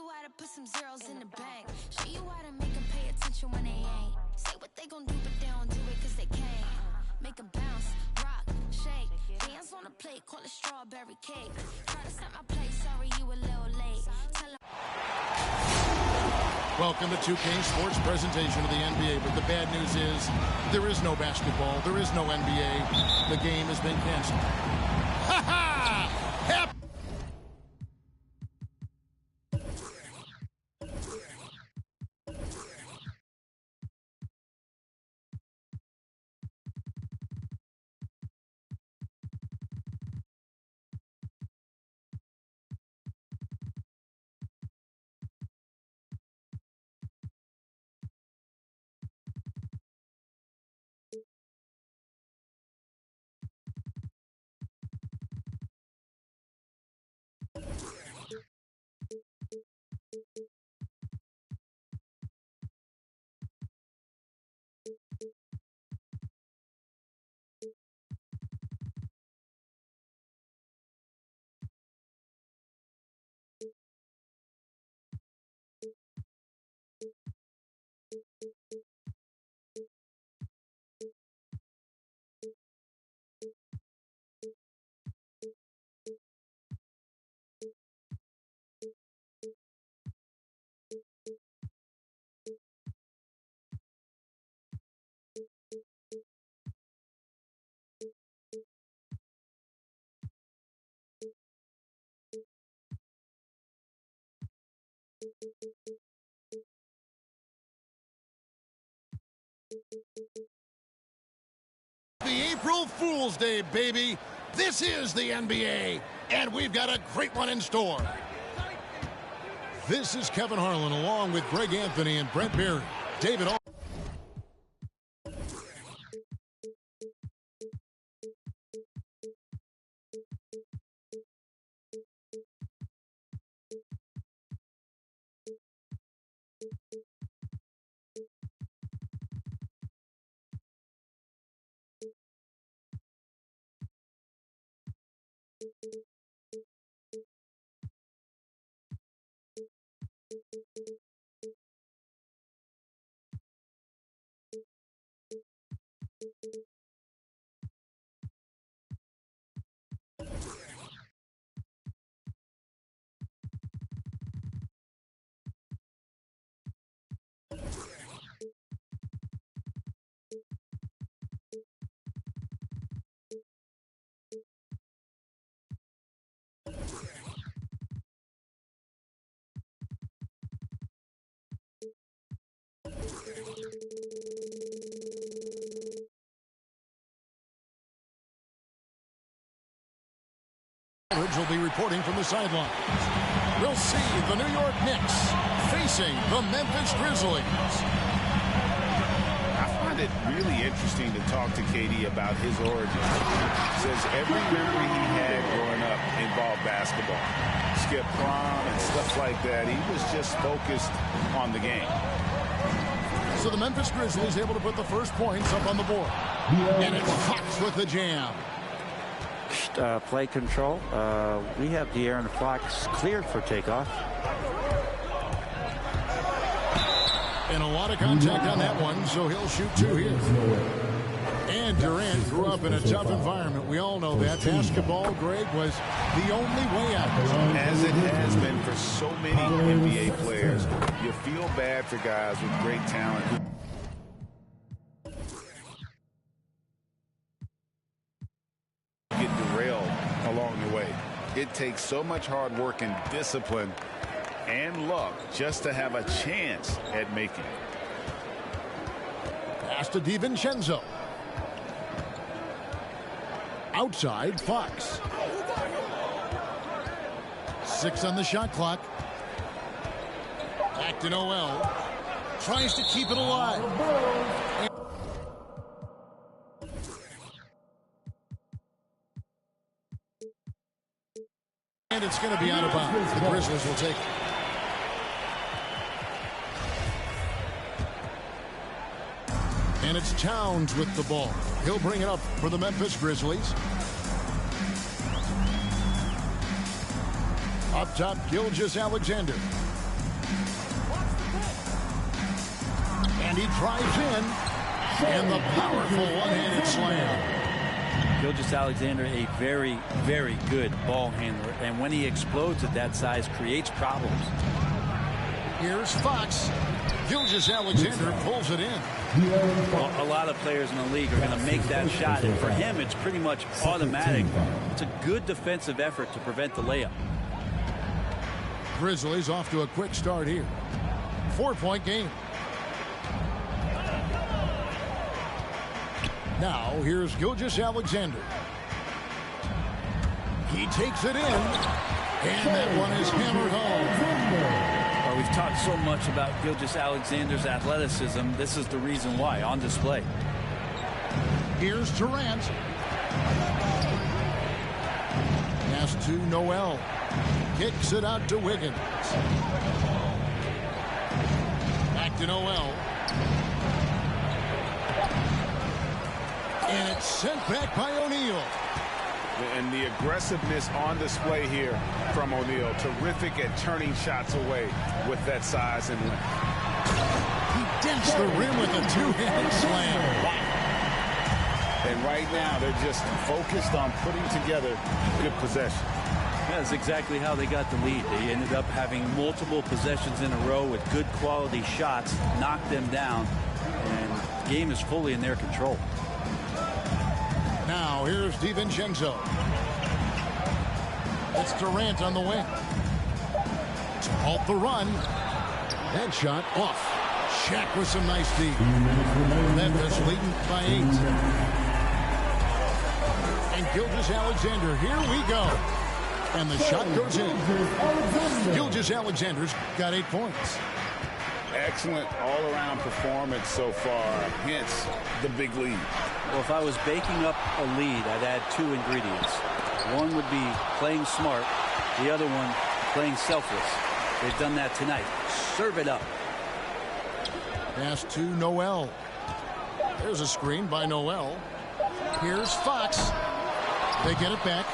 you how to put some zeros in the bank. Show you how to make them pay attention when they ain't. Say what they gon' do, but they don't do it cause they can't. Make them bounce, rock, shake. Dance on the plate, call it strawberry cake. Try to set my place, sorry you a little late. Tell them. Welcome to 2K Sports presentation of the NBA, but the bad news is there is no basketball, there is no NBA. The game has been canceled. Ha ha! The April Fool's Day, baby. This is the NBA, and we've got a great one in store. This is Kevin Harlan along with Greg Anthony and Brent Barry. David will be reporting from the sideline. We'll see the New York Knicks facing the Memphis Grizzlies. I find it really interesting to talk to KD about his origins. He says every memory he had growing up involved basketball. Skip prom and stuff like that. He was just focused on the game. So the Memphis Grizzlies able to put the first points up on the board. And it's Fox with the jam. Play control. We have De'Aaron Fox cleared for takeoff. And a lot of contact on that one, so he'll shoot two here. And Durant grew up in a tough environment. We all know that. Basketball, Greg, was the only way out. As it has been for so many NBA players, you feel bad for guys with great talent who get derailed along the way. It takes so much hard work and discipline and luck just to have a chance at making it. Pass to DiVincenzo. Outside, Fox. 6 on the shot clock. Back to Noel. Tries to keep it alive. And it's going to be out of bounds. The Grizzlies will take it. And it's Towns with the ball. He'll bring it up for the Memphis Grizzlies. Up top, Gilgeous-Alexander. And he drives in. And the powerful one-handed slam. Gilgeous-Alexander, a very, very good ball handler. And when he explodes at that size, creates problems. Here's Fox. Gilgeous-Alexander pulls it in. Well, a lot of players in the league are going to make that shot. And for him, it's pretty much automatic. It's a good defensive effort to prevent the layup. Grizzlies off to a quick start here. 4-point game. Now, here's Gilgeous-Alexander. He takes it in, and that one is hammered home. Well, we've talked so much about Gilgeous-Alexander's athleticism. This is the reason why, on display. Here's Durant. Pass to Noel. Kicks it out to Wiggins. Back to Noel. And it's sent back by O'Neal. And the aggressiveness on display here from O'Neal. Terrific at turning shots away with that size and length. He dents the rim with a two-handed slam. And right now, they're just focused on putting together good possession. That's exactly how they got the lead. They ended up having multiple possessions in a row with good quality shots, knocked them down, and the game is fully in their control. Now, here's DiVincenzo. It's Durant on the wing. To halt the run. That shot off. Shaq with some nice D. Memphis leading by 8. And Gilgeous-Alexander, here we go. And the shot goes in. Gilgeous-Alexander's got 8 points. Excellent all-around performance so far, hence the big lead. Well, if I was baking up a lead, I'd add 2 ingredients. One would be playing smart. The other one, playing selfless. They've done that tonight. Serve it up. Pass to Noel. There's a screen by Noel. Here's Fox. They get it back.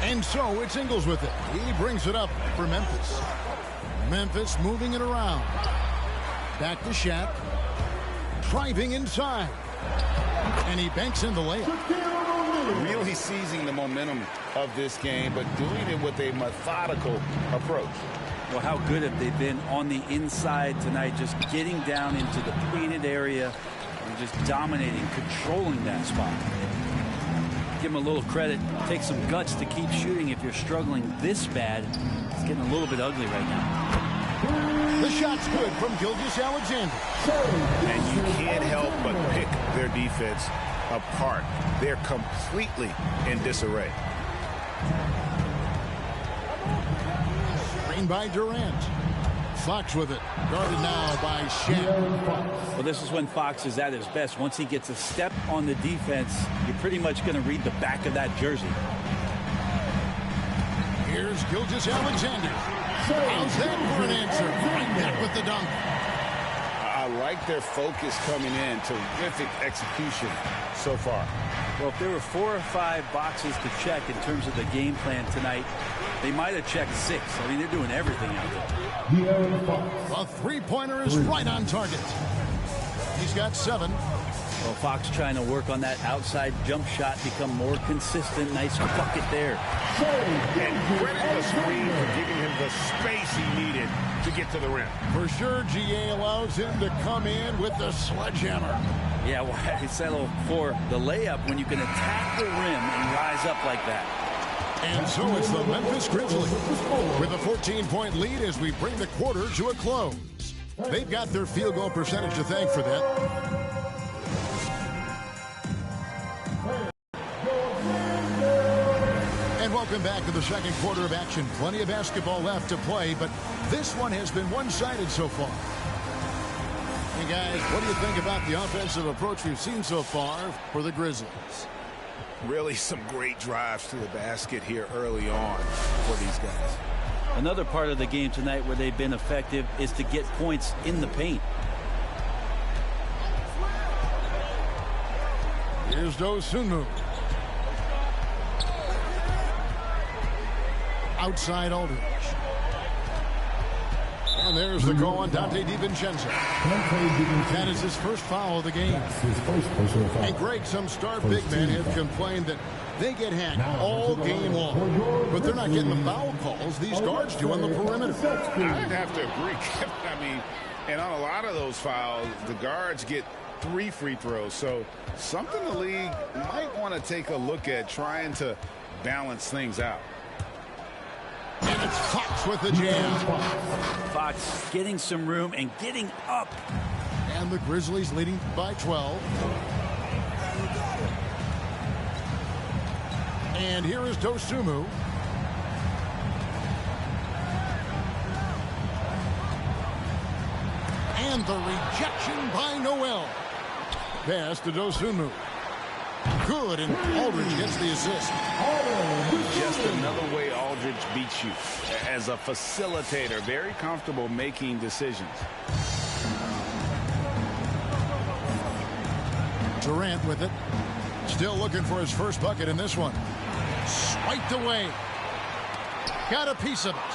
And so it's Ingles with it. He brings it up for Memphis. Memphis moving it around. Back to Shaq. Driving inside. And he banks in the layup. Really seizing the momentum of this game, but doing it with a methodical approach. Well, how good have they been on the inside tonight, just getting down into the painted area and just dominating, controlling that spot. Give them a little credit. Take some guts to keep shooting if you're struggling this bad. It's getting a little bit ugly right now. The shot's good from Gilgeous-Alexander. And you can't help but pick their defense apart. They're completely in disarray. Screen by Durant. Fox with it. Guarded now by Shaq. Well, this is when Fox is at his best. Once he gets a step on the defense, you're pretty much going to read the back of that jersey. Here's Gilgeous-Alexander. How's that for an answer? Right back with the dunk. I like their focus coming in. Terrific execution so far. Well, if there were 4 or 5 boxes to check in terms of the game plan tonight, they might have checked 6. I mean, they're doing everything out there. A three-pointer is right on target. He's got 7. Well, Fox trying to work on that outside jump shot, become more consistent. Nice bucket there. And credit the screen for giving him the space he needed to get to the rim. For sure, GA allows him to come in with the sledgehammer. Yeah, why settle for the layup when you can attack the rim and rise up like that? And so it's the Memphis Grizzlies with a 14-point lead as we bring the quarter to a close. They've got their field goal percentage to thank for that. And welcome back to the second quarter of action. Plenty of basketball left to play, but this one has been one-sided so far. Hey guys, what do you think about the offensive approach we've seen so far for the Grizzlies? Really some great drives to the basket here early on for these guys. Another part of the game tonight where they've been effective is to get points in the paint. Here's Dosunmu. Outside Aldridge. And there's the call on Dante DiVincenzo. That is his first foul of the game. And Greg, some star big men have complained that they get hacked all game long, but they're not getting the foul calls these guards do on the perimeter. I'd have to agree. I mean, and on a lot of those fouls, the guards get 3 free throws. So something the league might want to take a look at, trying to balance things out. And it's Fox with the jam. Fox getting some room and getting up. And the Grizzlies leading by 12. And here is Dosunmu. And the rejection by Noel. Pass to Dosunmu. Good, and Aldridge gets the assist. Just another way Aldridge beats you. As a facilitator, very comfortable making decisions. Durant with it. Still looking for his first bucket in this one. Swiped away. Got a piece of it.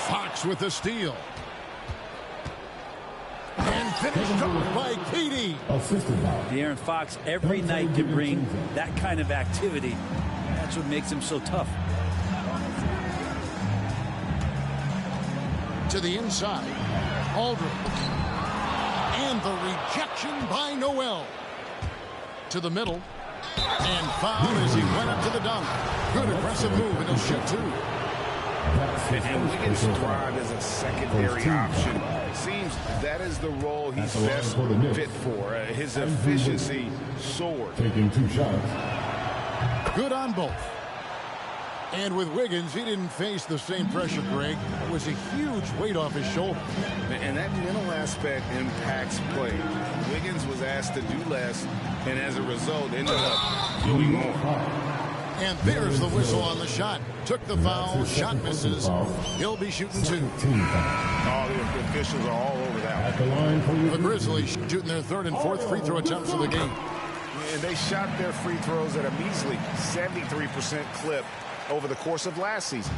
Fox with the steal. And finished off by KD. De'Aaron Fox every night can bring that kind of activity. That's what makes him so tough. To the inside. Aldridge. And the rejection by Noel. To the middle. And foul as he went up to the dunk. Good aggressive move, and he'll shoot 2. And Wiggins thrive as a secondary option. Seems that is the role he's best fit for. His efficiency soared. Taking 2 shots. Good on both. And with Wiggins, he didn't face the same pressure, Greg. It was a huge weight off his shoulder. And that mental aspect impacts play. Wiggins was asked to do less, and as a result, ended up doing more. And there's the whistle on the shot. Took the foul, shot misses. He'll be shooting 2. All the officials are all over that one. The Grizzlies shooting their 3rd and 4th free throw attempts of the game. And they shot their free throws at a measly 73% clip over the course of last season.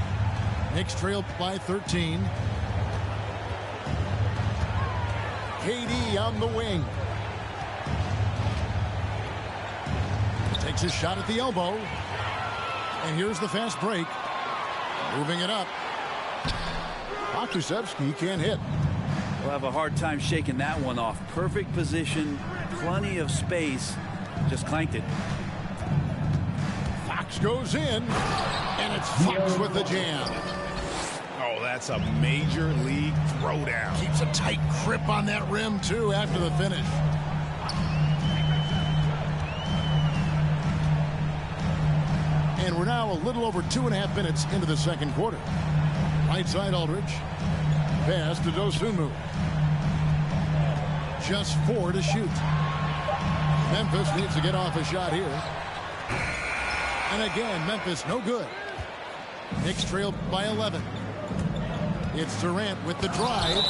Knicks trailed by 13. KD on the wing. Takes a shot at the elbow. And here's the fast break. Moving it up. Pokusevski can't hit. We'll have a hard time shaking that one off. Perfect position, plenty of space. Just clanked it. Fox goes in. And it's Fox with the jam. Oh, that's a major league throwdown. Keeps a tight grip on that rim, too, after the finish. And we're now a little over 2.5 minutes into the second quarter. Right side Aldridge. Pass to Dosunmu. Just 4 to shoot. Memphis needs to get off a shot here. And again, Memphis no good. Knicks trailed by 11. It's Durant with the drive.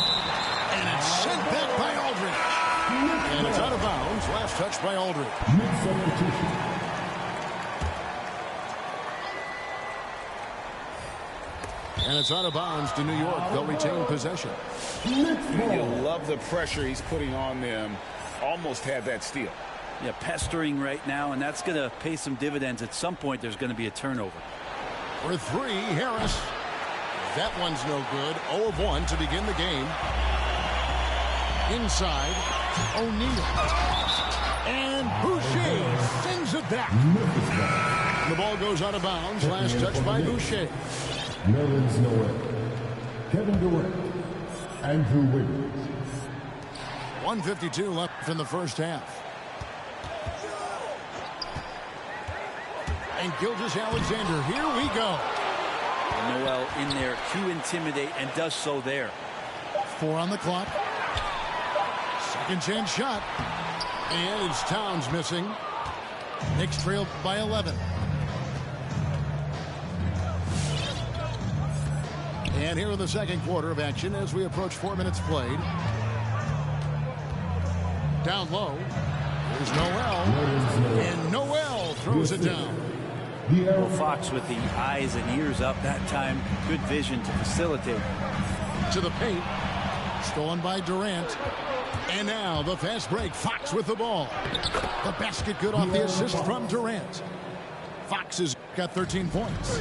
And it's sent back by Aldridge. And it's out of bounds. Last touch by Aldridge. And it's out of bounds to New York. They'll retain possession. You'll love the pressure he's putting on them. Almost had that steal. Yeah, pestering right now, and that's going to pay some dividends. At some point, there's going to be a turnover. For 3, Harris. That one's no good. 0 of 1 to begin the game. Inside, O'Neal. And Boucher sends it back. The ball goes out of bounds. Last touch by Boucher. Nerlens Noel, Kevin Durant, Andrew Wiggins. 1:52 left in the first half. And Gilgeous-Alexander, here we go. Noel in there to intimidate and does so there. 4 on the clock. Second chance shot. And it's Towns missing. Knicks trailed by 11. And here in the second quarter of action as we approach 4 minutes played. Down low. There's Noel. And Noel throws it down. Well, Fox with the eyes and ears up that time. Good vision to facilitate. To the paint. Stolen by Durant. And now the fast break. Fox with the ball. The basket good off the assist from Durant. Fox has got 13 points.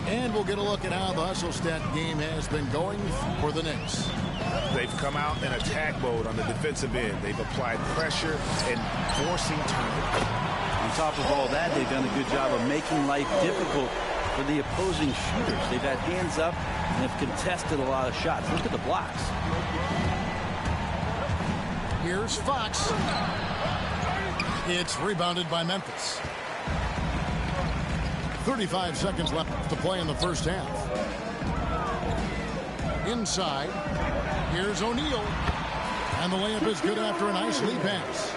And we'll get a look at how the hustle stat game has been going for the Knicks. They've come out in attack mode on the defensive end. They've applied pressure and forcing turnovers. On top of all that, they've done a good job of making life difficult for the opposing shooters. They've had hands up and have contested a lot of shots. Look at the blocks. Here's Fox. It's rebounded by Memphis. 35 seconds left to play in the first half. Inside. Here's O'Neal. And the layup is good after a nice lead pass.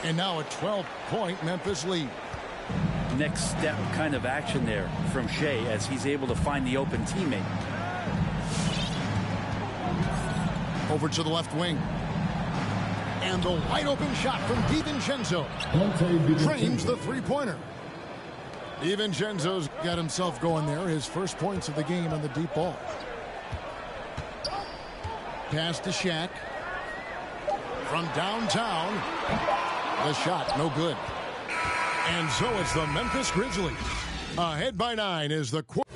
And now a 12-point Memphis lead. Next step kind of action there from Shea as he's able to find the open teammate. Over to the left wing. And the wide open shot from DiVincenzo. Frames the three-pointer. DiVincenzo's got himself going there. His first points of the game on the deep ball. Pass to Shaq. From downtown. The shot, no good. And so it's the Memphis Grizzlies. Ahead by 9 is the quarter.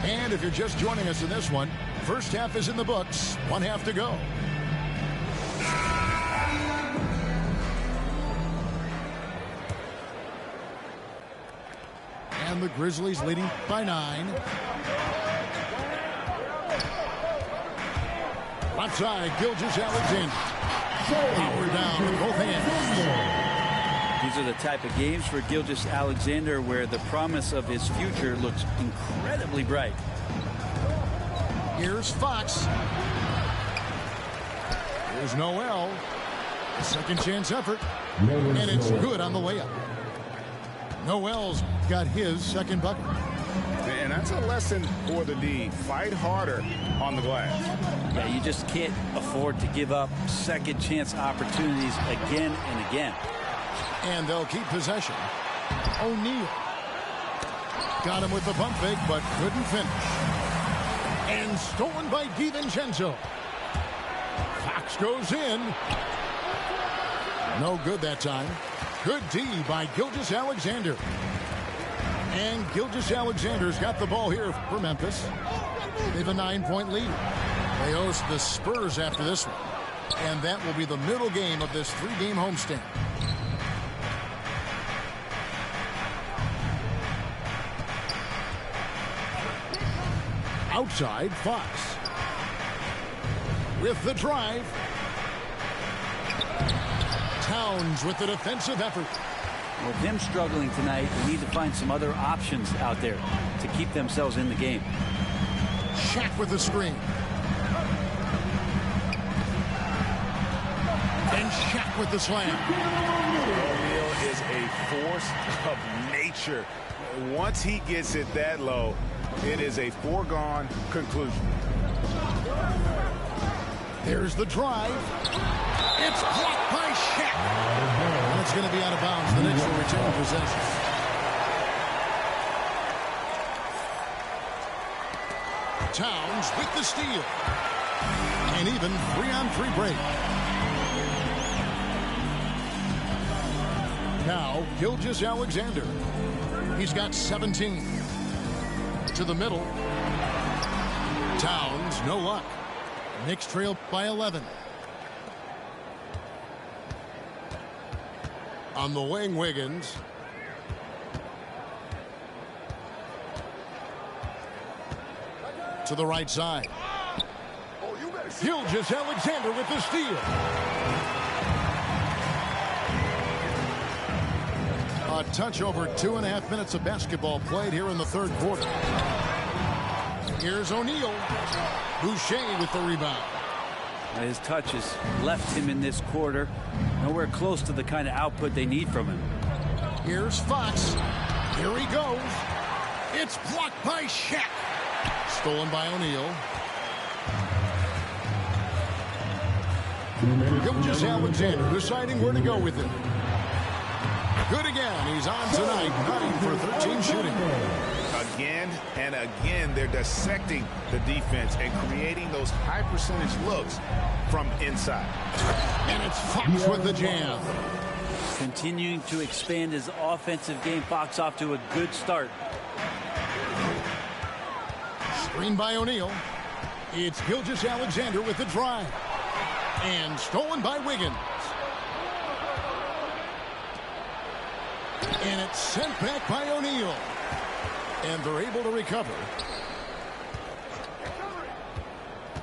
And if you're just joining us in this one, first half is in the books. 1 half to go. And the Grizzlies leading by 9. Left side, Gilgeous-Alexander. Power down with both hands. These are the type of games for Gilgeous-Alexander where the promise of his future looks incredibly bright. Here's Fox. Here's Noel. A second chance effort. And it's good on the layup. Noel's got his second bucket. And that's a lesson for the D. Fight harder on the glass. Yeah, you just can't afford to give up second chance opportunities again and again. And they'll keep possession. O'Neal. Got him with the pump fake, but couldn't finish. And stolen by DiVincenzo. Fox goes in. No good that time. Good D by Gilgeous-Alexander. And Gilgeous-Alexander's got the ball here for Memphis. They have a 9-point lead. They host the Spurs after this one. And that will be the middle game of this 3-game homestand. Outside, Fox. With the drive. Towns with the defensive effort. With them struggling tonight, they need to find some other options out there to keep themselves in the game. Shaq with the screen. And Shaq with the slam. O'Neal is a force of nature. Once he gets it that low, it is a foregone conclusion. There's the drive. It's blocked by Shaq. And it's going to be out of bounds. The Knicks will retain possession. Towns with the steal. And even 3-on-3 break. Now, Gilgeous-Alexander. He's got 17. To the middle. Towns, no luck. Knicks trail by 11. On the wing, Wiggins. To the right side. Gilgeous-Alexander with the steal. A touch over 2.5 minutes of basketball played here in the third quarter. Here's O'Neal. Boucher with the rebound. His touch has left him in this quarter. Nowhere close to the kind of output they need from him. Here's Fox. Here he goes. It's blocked by Shaq. Stolen by O'Neal. Gilgeous-Alexander deciding where to go with it. Good again. He's on tonight. 9 for 13 shooting. Again and again, they're dissecting the defense and creating those high percentage looks from inside. And it's Fox with the jam. Continuing to expand his offensive game. Fox off to a good start. Screen by O'Neal. It's Gilgeous-Alexander with the drive. And stolen by Wiggins. And it's sent back by O'Neal. And they're able to recover.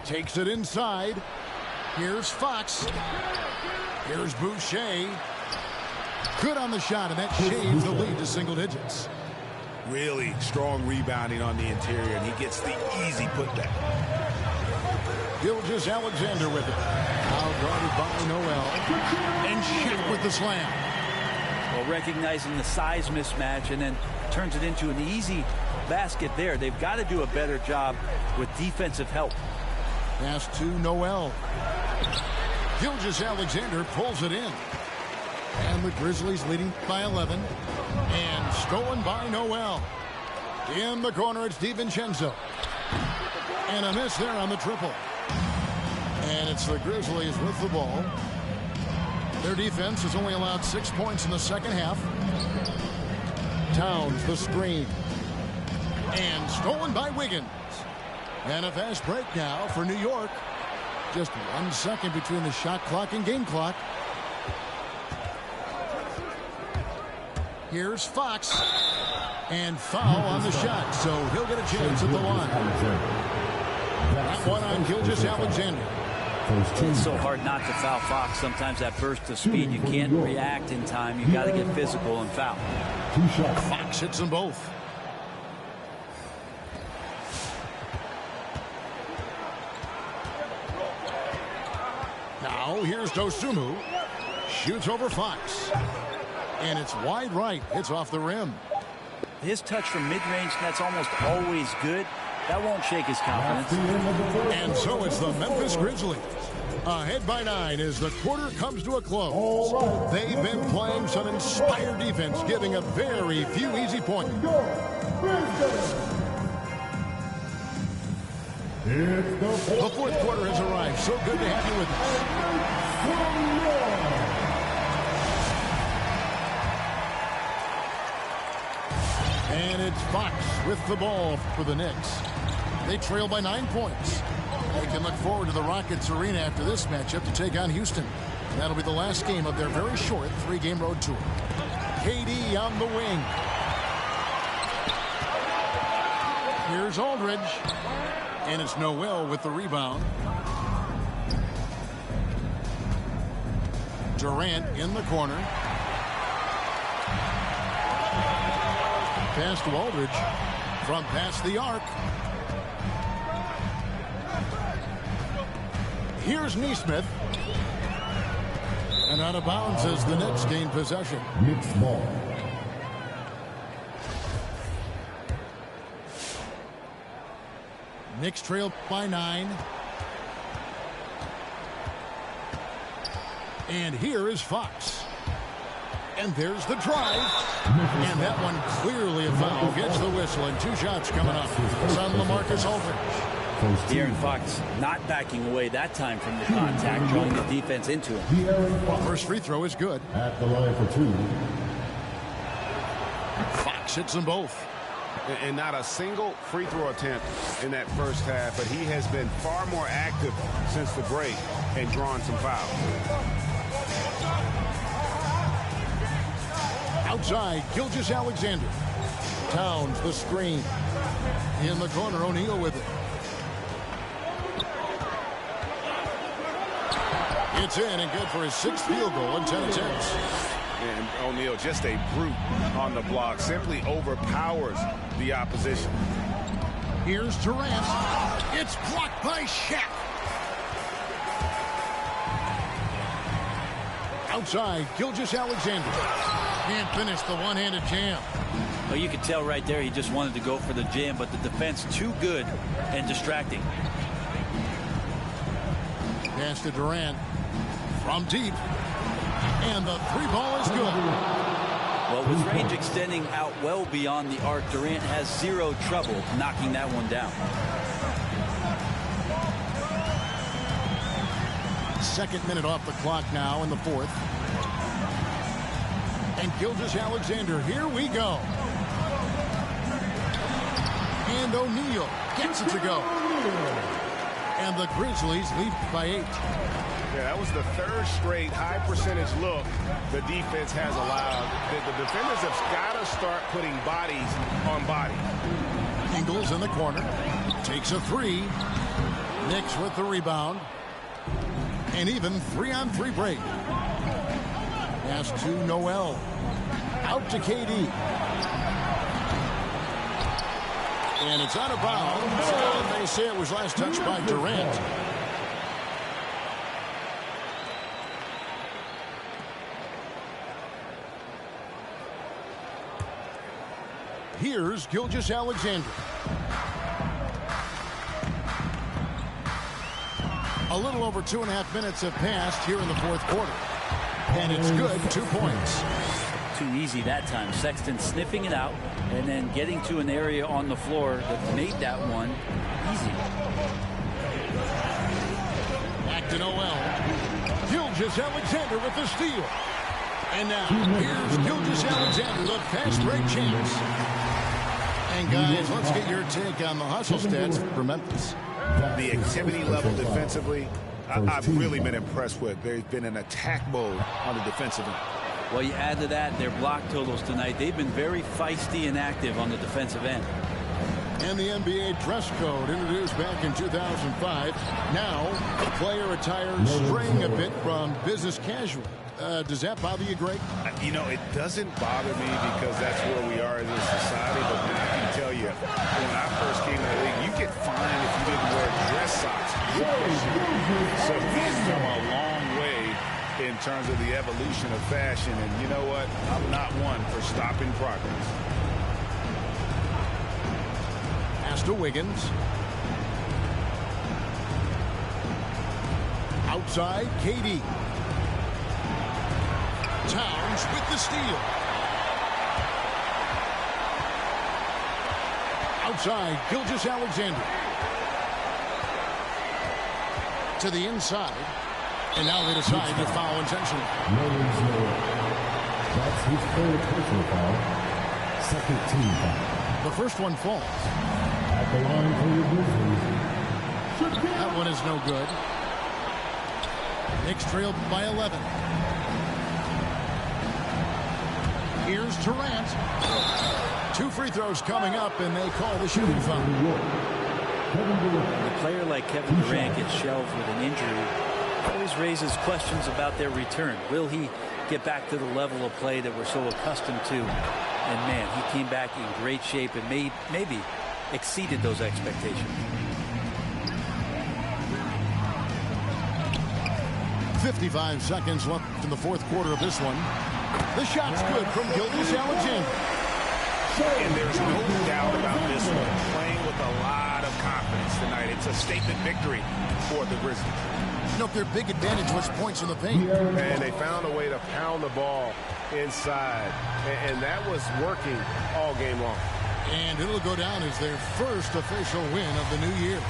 Takes it inside. Here's Fox. Here's Boucher. Good on the shot, and that shaves the lead to single digits. Really strong rebounding on the interior, and he gets the easy putback. Gilgeous-Alexander with it. Now guarded by Noel. And Shaq with the slam. Well, recognizing the size mismatch and then turns it into an easy basket there. They've got to do a better job with defensive help. Pass to Noel. Gilgeous-Alexander pulls it in. And the Grizzlies leading by 11. And stolen by Noel. In the corner, it's DiVincenzo. And a miss there on the triple. And it's the Grizzlies with the ball. Their defense has only allowed 6 points in the second half. Towns the screen. And stolen by Wiggins. And a fast break now for New York. Just 1 second between the shot clock and game clock. Here's Fox. And foul on the shot, so he'll get a chance at the line. That one on Gilgeous-Alexander. It's so hard not to foul Fox. Sometimes that burst of speed, you can't react in time. You got to get physical and foul. Fox hits them both. Now here's Dosunmu. Shoots over Fox. And it's wide right. It's off the rim. His touch from mid-range, that's almost always good. That won't shake his confidence. And so it's the Memphis Grizzlies. Ahead by 9 as the quarter comes to a close. They've been playing some inspired defense, giving up very few easy points. The fourth quarter has arrived. So good to have you with us. And it's Fox with the ball for the Knicks. They trail by 9 points. They can look forward to the Rockets Arena after this matchup to take on Houston. That'll be the last game of their very short 3-game road tour. KD on the wing. Here's Aldridge. And it's Noel with the rebound. Durant in the corner. Pass to Aldridge from past the arc. Here's Nesmith. And out of bounds as the Knicks gain possession. Knicks ball. Knicks trail by 9. And here is Fox. And there's the drive. And that one clearly a foul. Gets the whistle and 2 shots coming up. It's on LaMarcus Aldridge. De'Aaron Fox not backing away that time from the contact, drawing the defense into him. First free throw is good. At the line for 2. Fox hits them both. And not a single free throw attempt in that first half, but he has been far more active since the break and drawn some fouls. Outside, Gilgeous-Alexander. Towns the screen. In the corner, O'Neal with it. It's in and good for his 6th field goal in 10 attempts. And O'Neal, just a brute on the block, simply overpowers the opposition. Here's Durant. It's blocked by Shaq. Outside, Gilgeous-Alexander. Can't finish the one-handed jam. Well, you could tell right there he just wanted to go for the jam, but the defense too good and distracting. Pass to Durant from deep. And the three ball is good. Well, with range extending out well beyond the arc, Durant has zero trouble knocking that one down. Second minute off the clock now in the fourth. And Gilgeous-Alexander, here we go. And O'Neal gets it to go. And the Grizzlies lead by 8. Yeah, that was the third straight high percentage look the defense has allowed. The defenders have got to start putting bodies on bodies. Ingles in the corner. Takes a three. Knicks with the rebound. And even 3-on-3 break. Pass to Noel. Out to KD. And it's out of bounds. And they say it was last touched by Durant. Here's Gilgeous-Alexander. A little over 2.5 minutes have passed here in the fourth quarter. And it's good, 2 points. Too easy that time. Sexton sniffing it out and then getting to an area on the floor that made that one easy. Back to Noel. Gilgeous-Alexander with the steal. And now here's Gilgeous-Alexander, the fast break champs. And guys, let's get your take on the hustle stats for Memphis. The activity level defensively, I've really been impressed with. There's been an attack mode on the defensive end. Well, you add to that their block totals tonight. They've been very feisty and active on the defensive end. And the NBA dress code introduced back in 2005. Now, player attire straying a bit from business casual. Does that bother you, Greg? You know, it doesn't bother me because that's where we are as a society. But I can tell you, when I first came to the league, you get fined if you didn't wear dress socks. So we've come a long way in terms of the evolution of fashion. And you know what? I'm not one for stopping progress. Pass to Wiggins. Outside, KD. Towns with the steal. Outside, Gilgeous-Alexander. To the inside. And now they decide to foul intentionally. That's his third personal foul. Second team foul. The first one falls. At the line for your Grizzlies. That one is no good. Knicks trailed by 11. Here's Durant. 2 free throws coming up, and they call the shooting foul. A player like Kevin Durant gets shelved with an injury. Always raises questions about their return. Will he get back to the level of play that we're so accustomed to? And man, he came back in great shape and maybe exceeded those expectations. 55 seconds left in the fourth quarter of this one. The shot's good from Gilgeous-Alexander. And there's no doubt about this one. Playing with a lot of confidence tonight. It's a statement victory for the Grizzlies. Nope, their big advantage was points in the paint. And they found a way to pound the ball inside. And that was working all game long. And it'll go down as their first official win of the new year.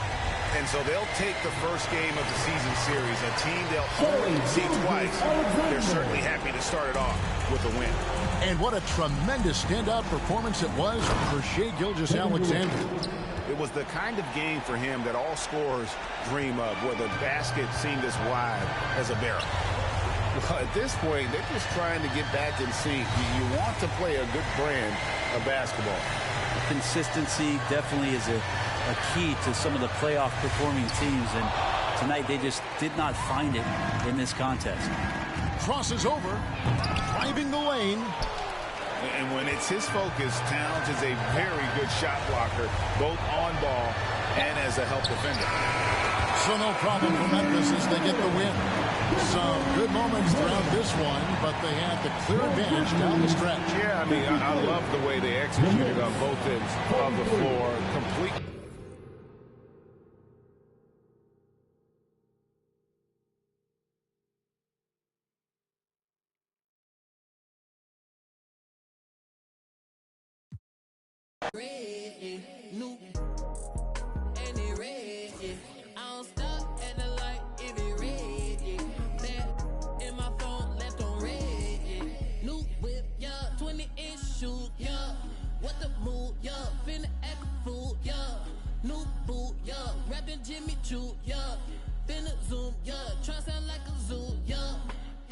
And so they'll take the first game of the season series. A team they'll only see twice. They're certainly happy to start it off with a win. And what a tremendous standout performance it was for Shai Gilgeous-Alexander. It was the kind of game for him that all scorers dream of, where the basket seemed as wide as a barrel. Well, at this point, they're just trying to get back in sync. You want to play a good brand of basketball. Consistency definitely is a key to some of the playoff performing teams, and tonight they just did not find it in this contest. Crosses over, driving the lane. And when it's his focus, Towns is a very good shot blocker, both on ball and as a help defender. So no problem for Memphis as they get the win. Some good moments throughout this one, but they had the clear advantage down the stretch. Yeah, I mean, I love the way they executed on both ends of the floor. Complete. Jimmy Choo, yeah. Finna zoom, yeah. Try sound like a zoo, yeah.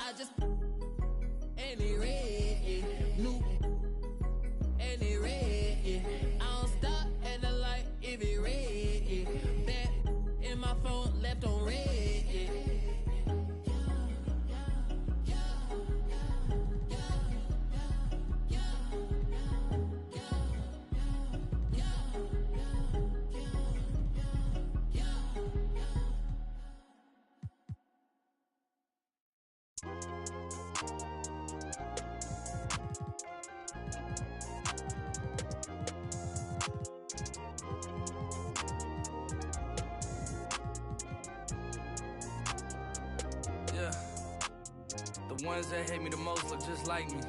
I just and it red, new and it red. I don't stop at the light if it red. Back in my phone, left on red. Yeah, the ones that hate me the most look just like me.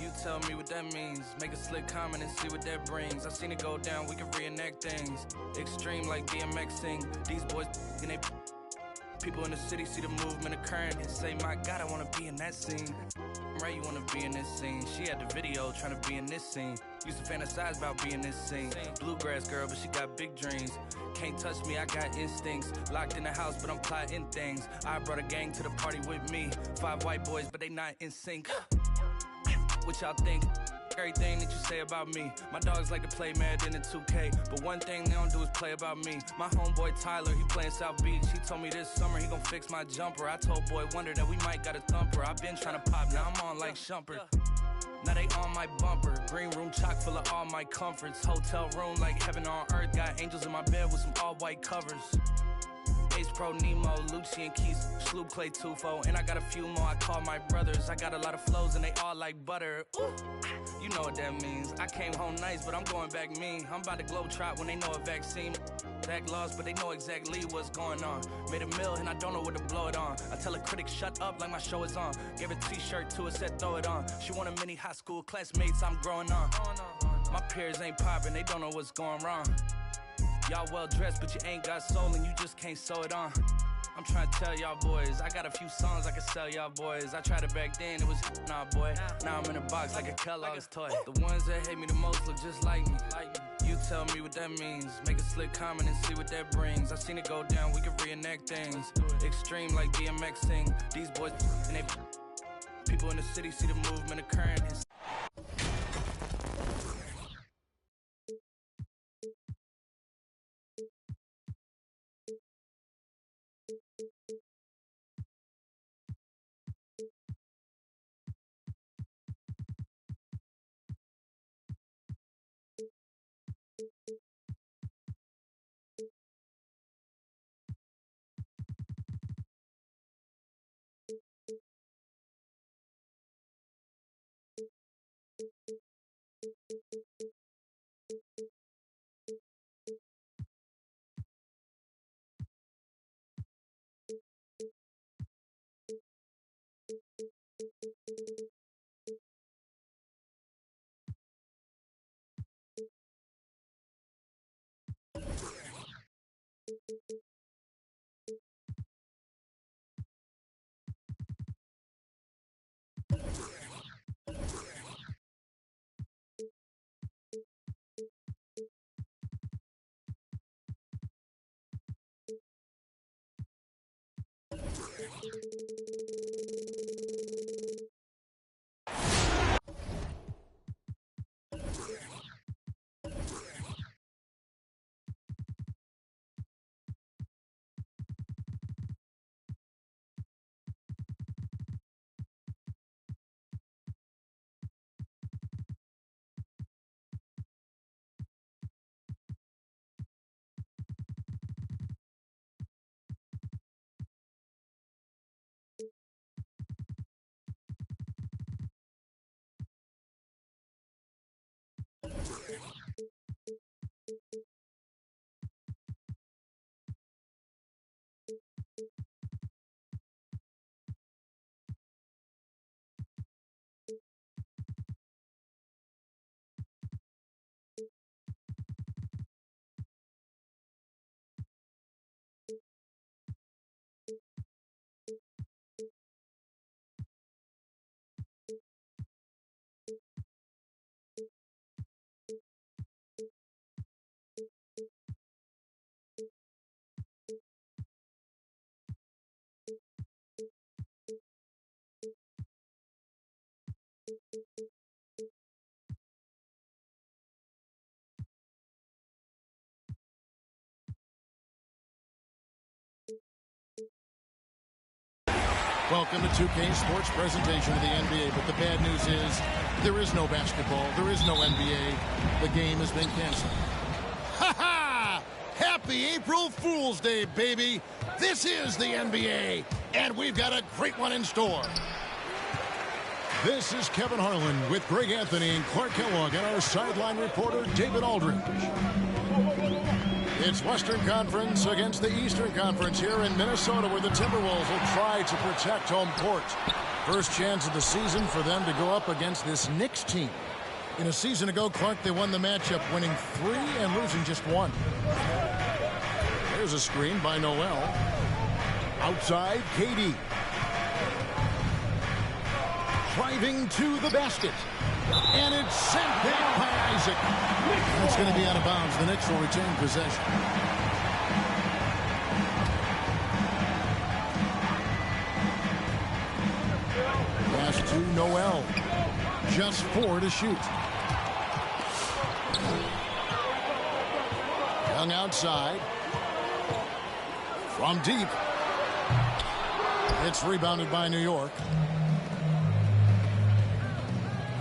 You tell me what that means. Make a slick comment and see what that brings. I've seen it go down, we can reenact things. Extreme like BMXing. These boys and they people in the city see the movement occurring and say, my God, I wanna be in that scene. Right, you wanna be in this scene. She had the video trying to be in this scene. Used to fantasize about being this scene. Bluegrass girl, but she got big dreams. Can't touch me, I got instincts. Locked in the house, but I'm plotting things. I brought a gang to the party with me. 5 white boys, but they not in sync. What y'all think? Everything that you say about me. My dogs like to play Madden in 2K, but one thing they don't do is play about me. My homeboy Tyler, he playing South Beach. He told me this summer he gon' fix my jumper. I told Boy Wonder that we might got a thumper. I've been trying to pop, now I'm on like Shumpert. Now they on my bumper. Green room chock full of all my comforts. Hotel room like heaven on earth. Got angels in my bed with some all white covers. Ace Pro Nemo, Lucci and Keys, Sloop Clay Tufo, and I got a few more I call my brothers. I got a lot of flows and they all like butter. Ooh, you know what that means. I came home nice, but I'm going back mean. I'm about to glow trot when they know a vaccine. Back lost, but they know exactly what's going on. Made a mill and I don't know where to blow it on. I tell a critic shut up like my show is on. Gave a t-shirt to her, said throw it on. She want a mini high school classmates, I'm growing on. My peers ain't popping, they don't know what's going wrong. Y'all well dressed, but you ain't got soul and you just can't sew it on. I'm trying to tell y'all boys, I got a few songs I can sell y'all boys. I tried it back then, it was nah boy. Now I'm in a box like a Kellogg's toy. The ones that hate me the most look just like me. You tell me what that means. Make a slick comment and see what that brings. I've seen it go down, we can reenact things. Extreme like BMXing. These boys and they people in the city see the movement occurring. Welcome to 2K Sports presentation of the NBA, but the bad news is there is no basketball, there is no NBA. The game has been canceled. Ha ha! Happy April Fool's Day, baby! This is the NBA, and we've got a great one in store. This is Kevin Harlan with Greg Anthony and Clark Kellogg and our sideline reporter, David Aldridge. It's Western Conference against the Eastern Conference here in Minnesota, where the Timberwolves will try to protect home court. First chance of the season for them to go up against this Knicks team. In a season ago, Clark, they won the matchup, winning 3 and losing just 1. There's a screen by Noel. Outside, KD. Driving to the basket. And it's sent back by Isaac. That's going to be out of bounds. The Knicks will retain possession. Pass to Noel. Just 4 to shoot. Young outside. From deep. It's rebounded by New York.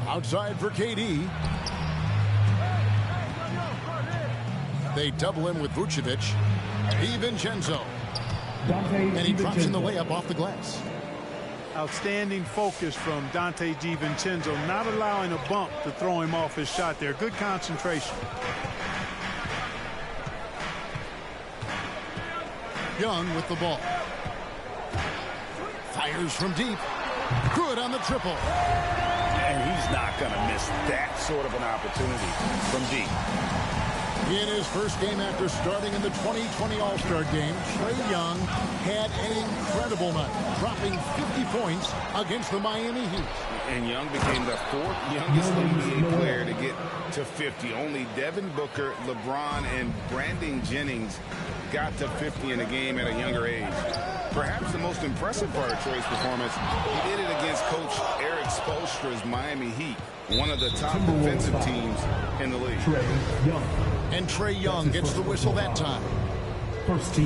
Outside for KD. They double him with Vucevic. DiVincenzo. And he drops in the layup off the glass. Outstanding focus from Donte DiVincenzo, not allowing a bump to throw him off his shot there. Good concentration. Young with the ball. Fires from deep. Good on the triple. And he's not going to miss that sort of an opportunity from deep. In his first game after starting in the 2020 All-Star Game, Trae Young had an incredible night, dropping 50 points against the Miami Heat. And Young became the 4th youngest NBA player to get to 50. Only Devin Booker, LeBron, and Brandon Jennings got to 50 in a game at a younger age. Perhaps the most impressive part of Trae's performance, he did it against Coach Eric Spoelstra's Miami Heat, one of the top defensive teams in the league. And Trae Young gets the whistle that time.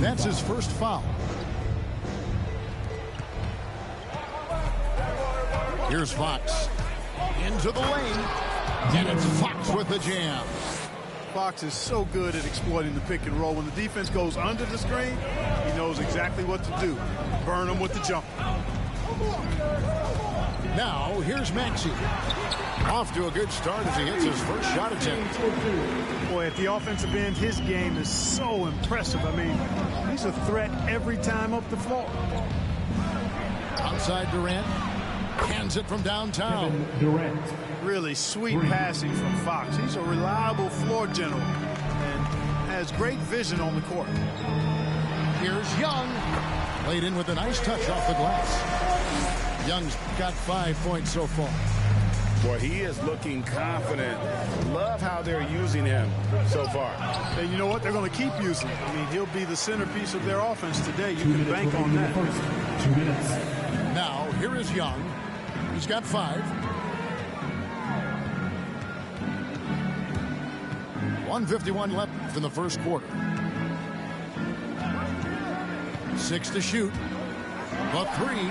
That's his first foul. Here's Fox. Into the lane. And it's Fox with the jam. Fox is so good at exploiting the pick and roll. When the defense goes under the screen, he knows exactly what to do. Burn them with the jump. Now, here's Maxey. Off to a good start as he hits his first shot attempt. Boy, at the offensive end, his game is so impressive. I mean, he's a threat every time up the floor. Outside Durant. Hands it from downtown. Durant. Really sweet passing from Fox. He's a reliable floor general and has great vision on the court. Here's Young. Played in with a nice touch off the glass. Young's got 5 points so far. Boy, he is looking confident. Love how they're using him so far. And you know what? They're going to keep using him. I mean, he'll be the centerpiece of their offense today. You can bank on that. 2 minutes. Now, here is Young. He's got 5. 1:51 left in the first quarter. 6 to shoot. The 3.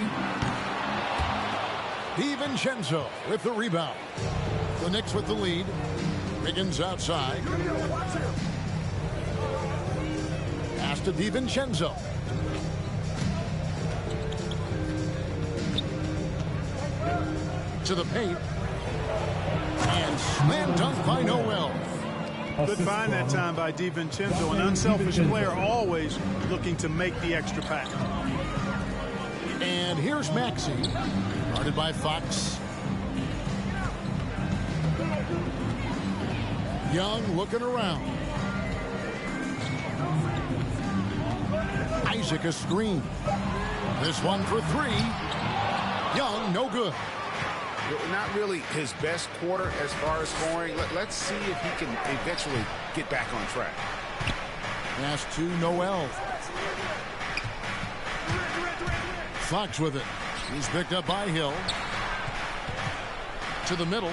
DiVincenzo with the rebound. The Knicks with the lead. Wiggins outside. Pass to DiVincenzo. To the paint. And slam dunk by Noel. Good find that time by DiVincenzo, an unselfish player, always looking to make the extra pass. And here's Maxey, guarded by Fox. Young looking around. Isaac a screen. This one for 3. Young, no good. Not really his best quarter as far as scoring. Let's see if he can eventually get back on track. Pass to Noel. Fox with it. He's picked up by Hill. To the middle.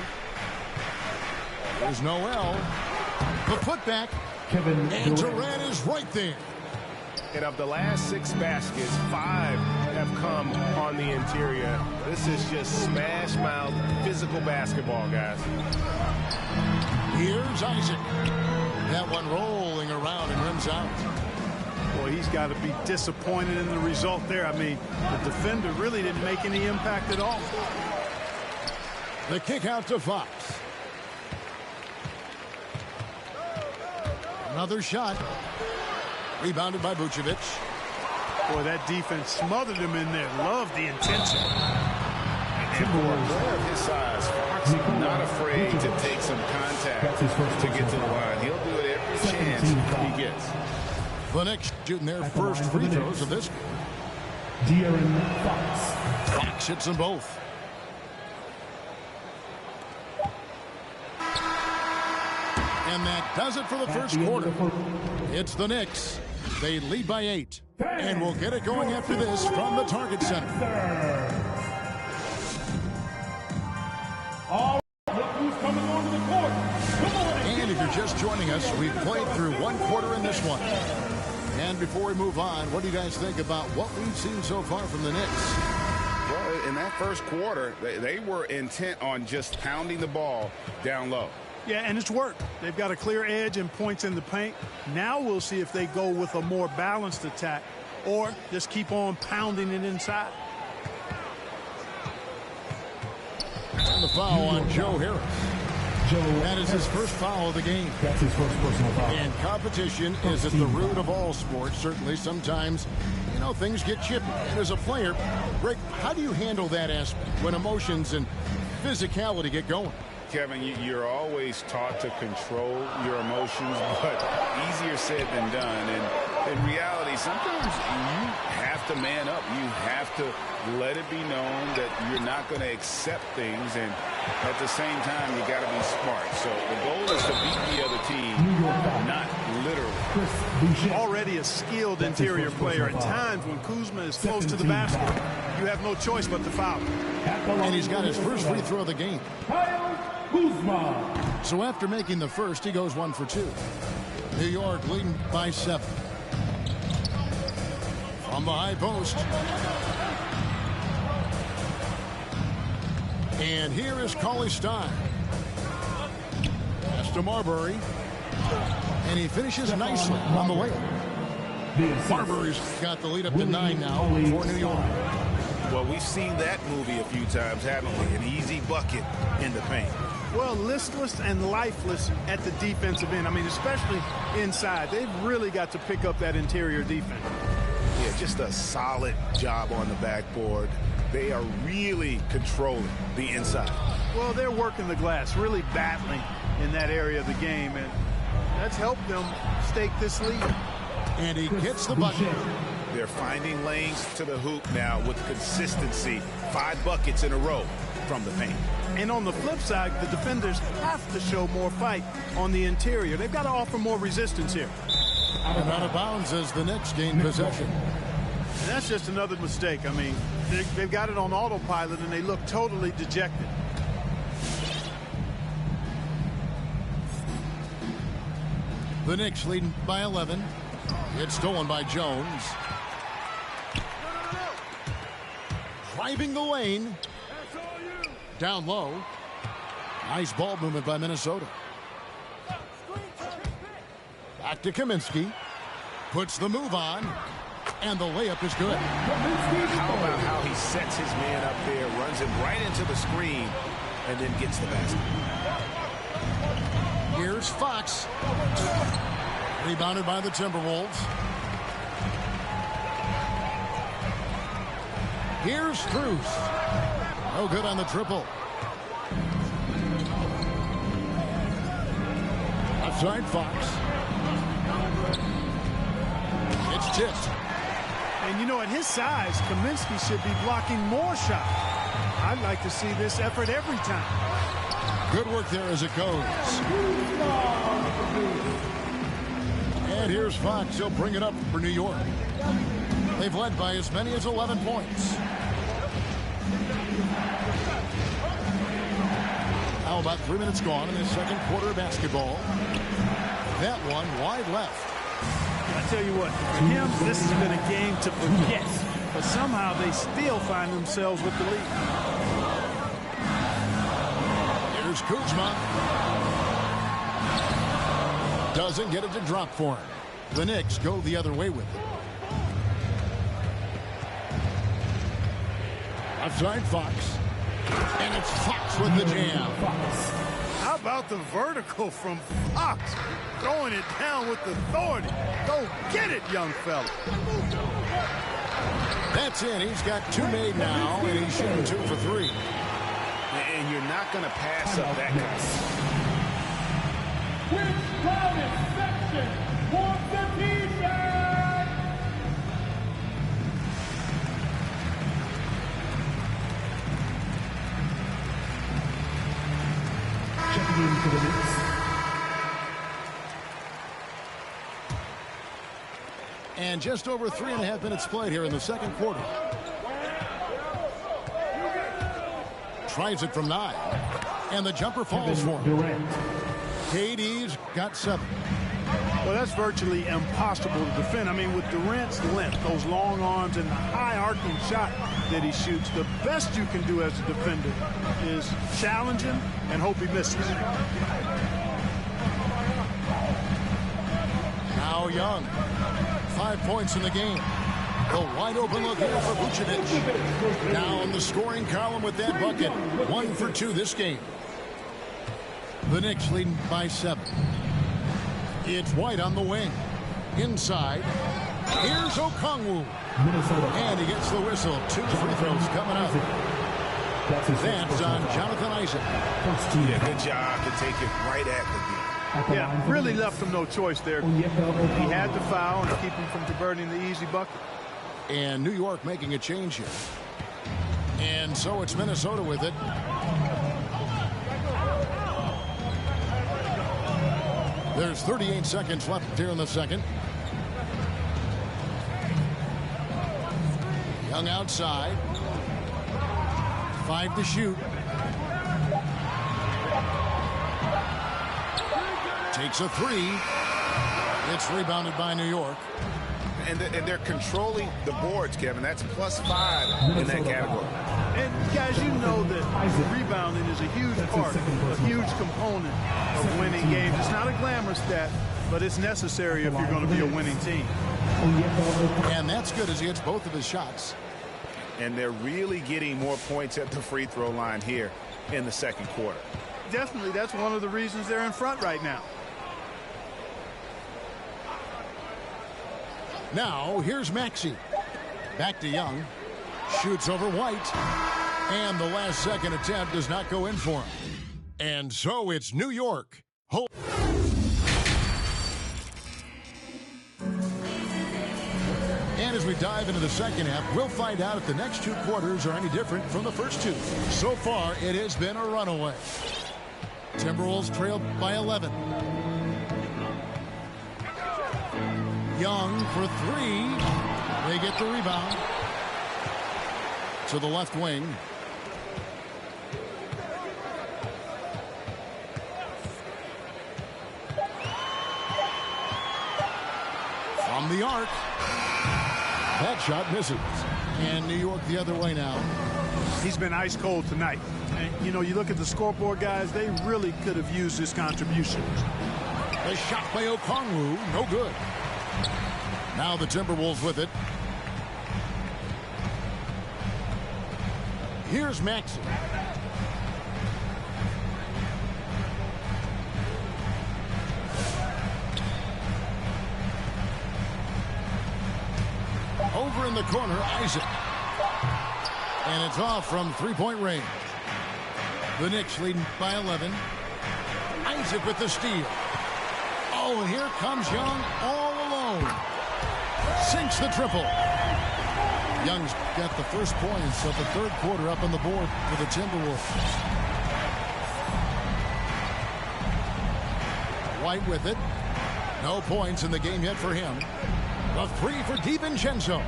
There's Noel. The putback. And Durant is right there. And of the last 6 baskets, 5 have come on the interior. This is just smash mouth physical basketball, guys. Here's Isaac. That one rolling around and rims out. Boy, he's got to be disappointed in the result there. I mean, the defender really didn't make any impact at all. The kick out to Fox. Another shot. Rebounded by Vucevic. Boy, that defense smothered him in there. Love the intention. And for a player of his size, Fox not afraid to take some contact to get to the line. He'll do it every chance he gets. The Knicks shooting their first free throws of this. De'Aaron Fox. Fox hits them both. And that does it for the first quarter. It's the Knicks. They lead by 8. And we'll get it going after this from the Target Center. And if you're just joining us, we've played through one quarter in this one. And before we move on, what do you guys think about what we've seen so far from the Knicks? Well, in that first quarter, they were intent on just pounding the ball down low. Yeah, and it's worked. They've got a clear edge and points in the paint. Now we'll see if they go with a more balanced attack or just keep on pounding it inside. And the foul on Joe Harris. That is his first foul of the game. That's his first personal foul. And competition is at the root of all sports. Certainly, sometimes, you know, things get chippy. And as a player, Rick, how do you handle that aspect when emotions and physicality get going? Kevin, you're always taught to control your emotions, but easier said than done. And in reality, sometimes you have to man up. You have to let it be known that you're not going to accept things. And at the same time, you got to be smart. So the goal is to beat the other team, not literally. Already a skilled interior player. At times when Kuzma is close to the basket, you have no choice but to foul. And he's got his first free throw of the game. Kuzma. So after making the first, he goes 1 for 2. New York leading by 7. From the high post. And here is Cauley-Stein. Pass to Marbury. And he finishes nicely on the layup. Marbury's got the lead up to 9 now for New York. Well, we've seen that movie a few times, haven't we? An easy bucket in the paint. Well, listless and lifeless at the defensive end. I mean, especially inside. They've really got to pick up that interior defense. Yeah, just a solid job on the backboard. They are really controlling the inside. Well, they're working the glass, really battling in that area of the game, and that's helped them stake this lead. And he gets the bucket. They're finding lanes to the hoop now with consistency. 5 buckets in a row from the paint. And on the flip side, the defenders have to show more fight on the interior. They've got to offer more resistance here. And out of bounds as the Knicks gain possession. And that's just another mistake. I mean, they've got it on autopilot, and they look totally dejected. The Knicks leading by 11. It's stolen by Jones. Driving the lane. Down low. Nice ball movement by Minnesota. Back to Kaminsky. Puts the move on. And the layup is good. How about how he sets his man up there, runs him right into the screen, and then gets the basket. Here's Fox. Rebounded by the Timberwolves. Here's Strus. No good on the triple. Outside Fox. It's tipped. And you know, at his size, Kaminsky should be blocking more shots. I'd like to see this effort every time. Good work there as it goes. And here's Fox. He'll bring it up for New York. They've led by as many as 11 points. Now about 3 minutes gone in the second quarter of basketball. That one wide left. I tell you what, for him, this has been a game to forget. but somehow they still find themselves with the lead. Here's Kuzma. Doesn't get it to drop for him. The Knicks go the other way with it. Outside Fox. And it's Fox with the jam. How about the vertical from Fox? Throwing it down with authority. Go get it, young fella. That's in. He's got 2 made now, and he's shooting 2 for 3. And you're not going to pass up that kind. Which proudest section wants the t-shirt? Checking in for the Knicks. And just over 3.5 minutes played here in the second quarter. Tries it from 9. And the jumper falls for him. KD's got 7. Well, that's virtually impossible to defend. I mean, with Durant's length, those long arms, and the high arcing shot that he shoots, the best you can do as a defender is challenge him and hope he misses. Now Young. 5 points in the game. The wide open look here for Vucevic. Now in the scoring column with that bucket. 1 for 2 this game. The Knicks leading by 7. It's White on the wing. Inside. Here's Okongwu. And he gets the whistle. 2 free throws coming up. That's on Jonathan Isaac. Yeah, good job to take it right at the beat. Yeah, really left him no choice there. He had to foul and keep him from converting the easy bucket. And New York making a change here. And so it's Minnesota with it. There's 38 seconds left here in the second. Young outside. 5 to shoot. Takes a 3. It's rebounded by New York. And they're controlling the boards, Kevin. That's +5 in that category. And guys, you know that rebounding is a huge part, a huge component of winning games. It's not a glamour stat, but it's necessary if you're going to be a winning team. And that's good as he hits both of his shots. And they're really getting more points at the free throw line here in the second quarter. Definitely, that's one of the reasons they're in front right now. Now, here's Maxey. Back to Young. Shoots over White. And the last second attempt does not go in for him. And so it's New York. And as we dive into the second half, we'll find out if the next 2 quarters are any different from the first 2. So far, it has been a runaway. Timberwolves trailed by 11. Young for 3. They get the rebound. To the left wing. From the arc. That shot misses. And New York the other way now. He's been ice cold tonight. And, you know, you look at the scoreboard, guys, they really could have used his contribution. The shot by Okongwu, no good. Now the Timberwolves with it. Here's Maxey. Over in the corner, Isaac. And it's off from three-point range. The Knicks leading by 11. Isaac with the steal. Oh, and here comes Young all alone. Sinks the triple. Young's got the first points of the third quarter up on the board for the Timberwolves. White with it. No points in the game yet for him. A 3 for DiVincenzo.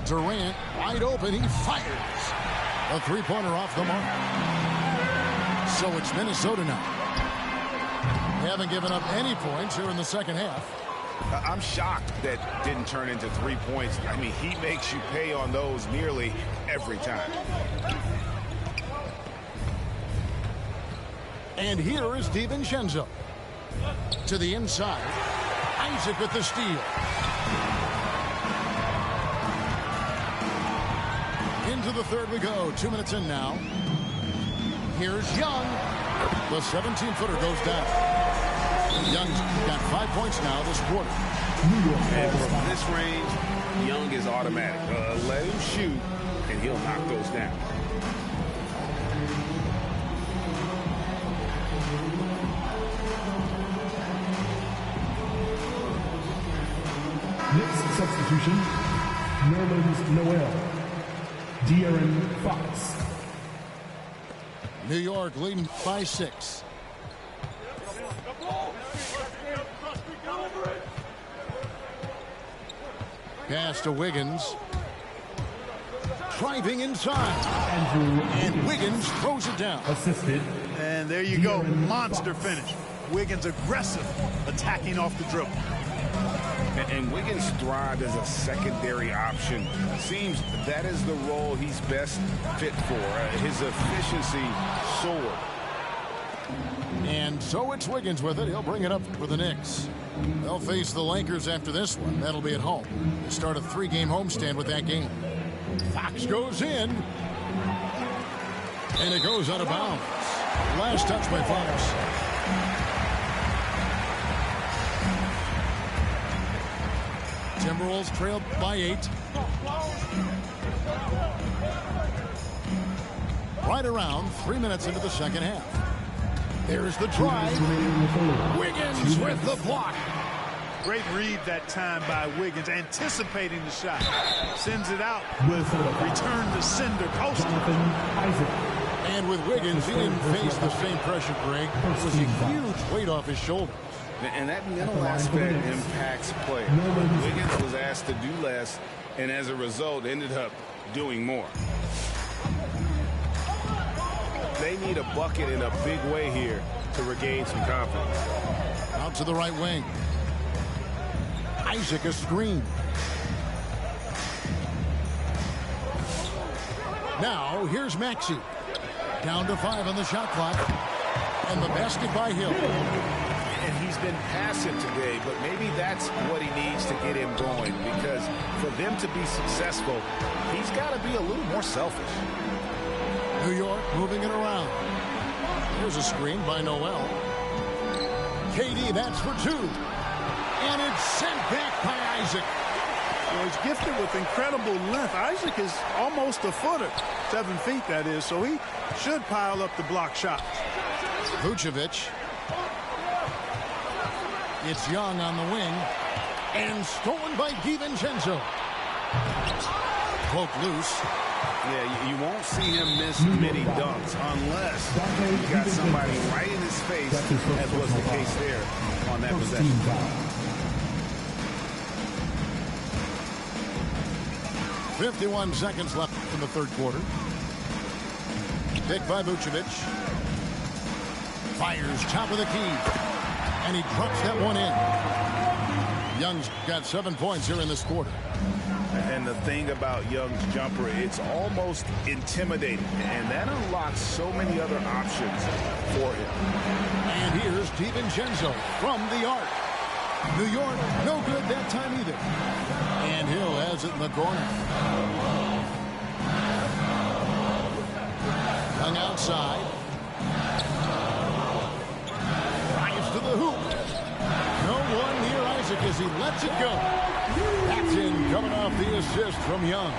Durant wide open. He fires. A three-pointer off the mark. So it's Minnesota now. They haven't given up any points here in the second half. I'm shocked that didn't turn into 3 points. I mean, he makes you pay on those nearly every time. And here is DiVincenzo. To the inside. Isaac with the steal. Into the third we go. 2 minutes in now. Here's Young. The 17-footer goes down. Young's got 5 points now this quarter. And from this range, Young is automatic. Let him shoot, and he'll knock those down. Next substitution, Nerlens Noel, De'Aaron Fox. New York leading by 6. Pass to Wiggins. Driving inside. And Wiggins throws it down. Assisted. And there you go. Monster finish. Wiggins aggressive, attacking off the dribble. And Wiggins thrived as a secondary option. Seems that is the role he's best fit for. His efficiency soared. And so it's Wiggins with it. He'll bring it up for the Knicks. They'll face the Lakers after this one. That'll be at home. They start a 3-game homestand with that game. Fox goes in. And it goes out of bounds. Last touch by Fox. Timberwolves trailed by 8. Right around 3 minutes into the second half. There's the drive. Wiggins with the block. Great read that time by Wiggins, anticipating the shot. Sends it out with return to sender post. And with Wiggins, he didn't face the same pressure, Greg. It was a huge weight off his shoulders. And that mental aspect impacts play. Wiggins was asked to do less, and as a result, ended up doing more. They need a bucket in a big way here to regain some confidence. Out to the right wing. Isaac a screen. Now here's Maxey. Down to 5 on the shot clock. And the basket by Hill. And he's been passive today, but maybe that's what he needs to get him going, because for them to be successful, he's got to be a little more selfish. New York moving it around. Here's a screen by Noel. KD, that's for 2. And it's sent back by Isaac. Well, he's gifted with incredible length. Isaac is almost a footer. 7 feet, that is, so he should pile up the block shots. Vucevic. It's Young on the wing. And stolen by DiVincenzo. Poke loose. Yeah, you won't see him miss many dunks unless you got somebody right in his face, as was the case there on that possession. 51 seconds left in the third quarter. Pick by Vucevic. Fires top of the key. And he drops that one in. Young's got 7 points here in this quarter. And the thing about Young's jumper, it's almost intimidating. And that unlocks so many other options for him. And here's DiVincenzo from the arc. New York, no good that time either. And Hill has it in the corner. Young outside. Drives to the hoop. No one near Isaac as he lets it go. That's in, coming off the assist from Young.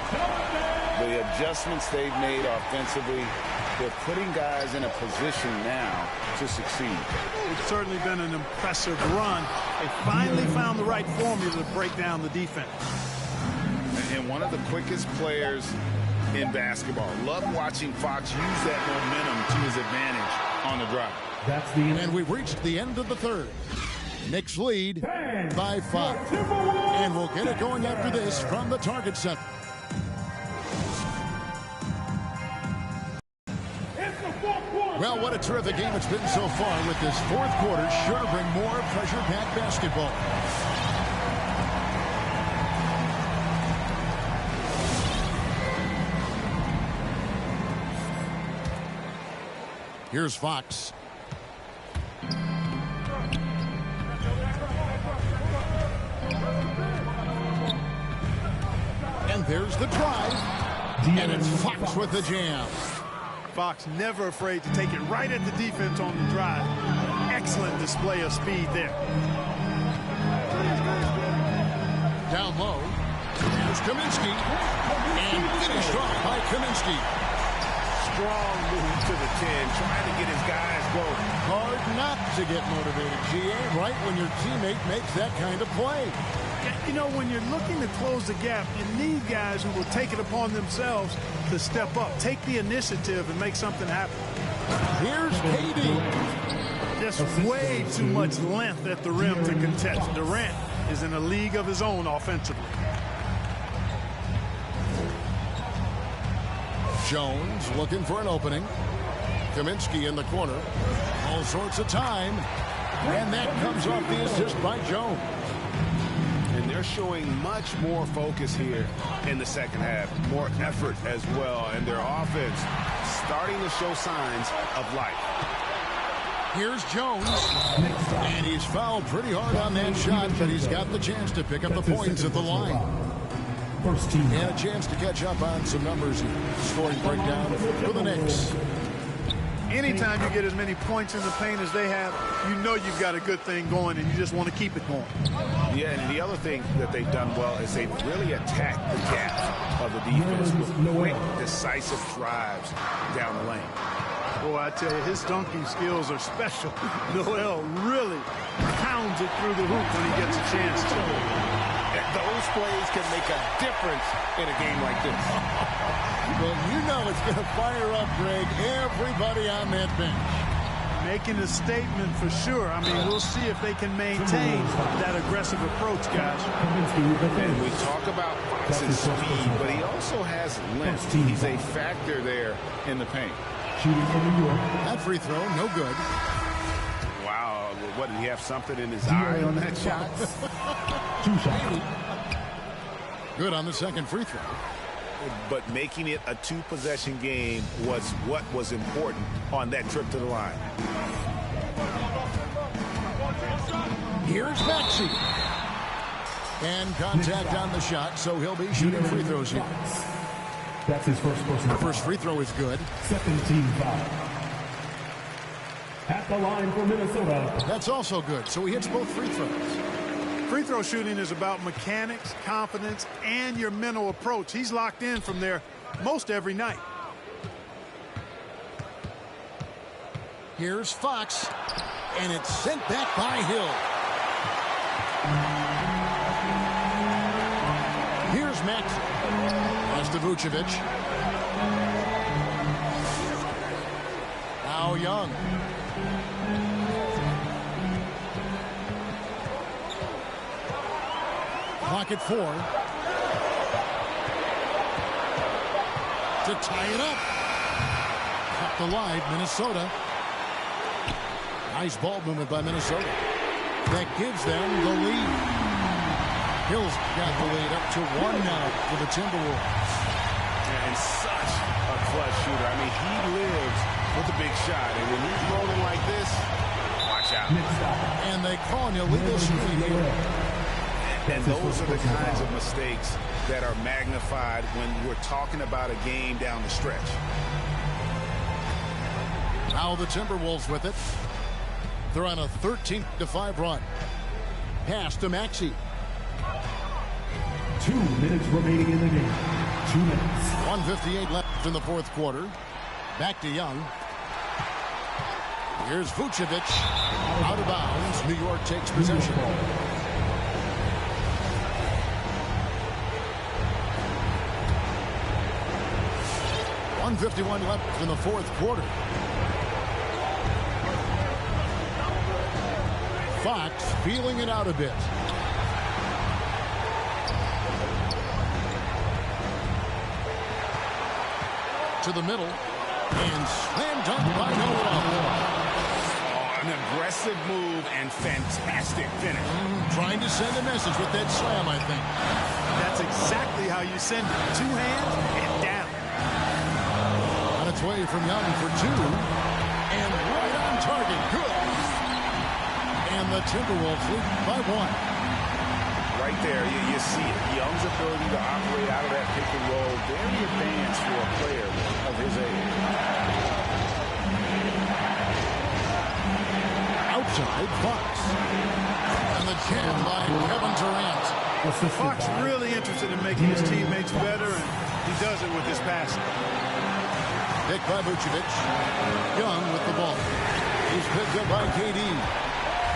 The adjustments they've made offensively, they're putting guys in a position now to succeed. It's certainly been an impressive run. They finally found the right formula to break down the defense. And one of the quickest players in basketball. Love watching Fox use that momentum to his advantage on the drive. That's the end. And we've reached the end of the third. Knicks lead by 5. And we'll get it going after this from the Target Center. Well, what a terrific game it's been so far with this fourth quarter. Sure to bring more pressure-packed basketball. Here's Fox. And there's the drive. And it's Fox with the jam. Fox never afraid to take it right at the defense on the drive. Excellent display of speed there. Down low. Here's Kaminsky. And finished off by Kaminsky. Strong move to the 10, trying to get his guys going. Hard not to get motivated, GA, right when your teammate makes that kind of play. You know, when you're looking to close the gap, you need guys who will take it upon themselves to step up, take the initiative, and make something happen. Here's KD. Just way too much length at the rim to contest. Durant is in a league of his own offensively. Jones looking for an opening. Kaminsky in the corner. All sorts of time. And that comes off the assist by Jones. And they're showing much more focus here in the second half. More effort as well. And their offense starting to show signs of life. Here's Jones. And he's fouled pretty hard on that shot, but he's got the chance to pick up the points at the line. First team. And a chance to catch up on some numbers here. Scoring breakdown for the Knicks. Anytime you get as many points in the paint as they have, you know you've got a good thing going, and you just want to keep it going. Yeah, and the other thing that they've done well is they've really attacked the gaps of the defense with quick, decisive drives down the lane. Boy, I tell you, his dunking skills are special. Noel really pounds it through the hoop when he gets a chance to. And those plays can make a difference in a game like this. Well, you know it's going to fire up, Greg, everybody on that bench. Making a statement for sure. I mean, we'll see if they can maintain that aggressive approach, guys. And we talk about Fox's speed, but he also has length. He's a factor there in the paint. That free throw, no good. Wow, what, did he have something in his eye on that shot? 2 shots. Good on the second free throw. But making it a two-possession game was what was important on that trip to the line. Here's Maxey. And contact on the shot, so he'll be shooting free throws here. That's his first personal. The first free throw is good. Second team foul. At the line for Minnesota. That's also good, so he hits both free throws. Free throw shooting is about mechanics, confidence, and your mental approach. He's locked in from there most every night. Here's Fox, and it's sent back by Hill. Here's Max. Pass to Vucevic. Now Young. Clock at 4. To tie it up. Kept alive, Minnesota. Nice ball movement by Minnesota. That gives them the lead. Hill's got the lead up to 1 now for the Timberwolves. And such a clutch shooter. I mean, he lives with a big shot. And when he's rolling like this, watch out. And they call an illegal screen here. And those are the kinds of mistakes that are magnified when we're talking about a game down the stretch. Now the Timberwolves with it. They're on a 13-5 run. Pass to Maxey. 2 minutes remaining in the game. 2 minutes. 1:58 left in the fourth quarter. Back to Young. Here's Vucevic. Out of bounds. New York takes possession. 1:51 left in the fourth quarter. Fox feeling it out a bit. To the middle. And slam dunk by Noel. An aggressive move and fantastic finish. Trying to send a message with that slam, I think. That's exactly how you send it. 2 hands and down. On its way from Young for 2. And right on target. Good. And the Timberwolves lead by 1. Right there, you see it. Young's ability to operate out of that pick and roll, very advanced for a player of his age. Outside, Fox. And the jam by Kevin Durant. Fox really interested in making his teammates better, and he does it with his passing. Picked by Vucevic. Young with the ball. He's picked up by KD.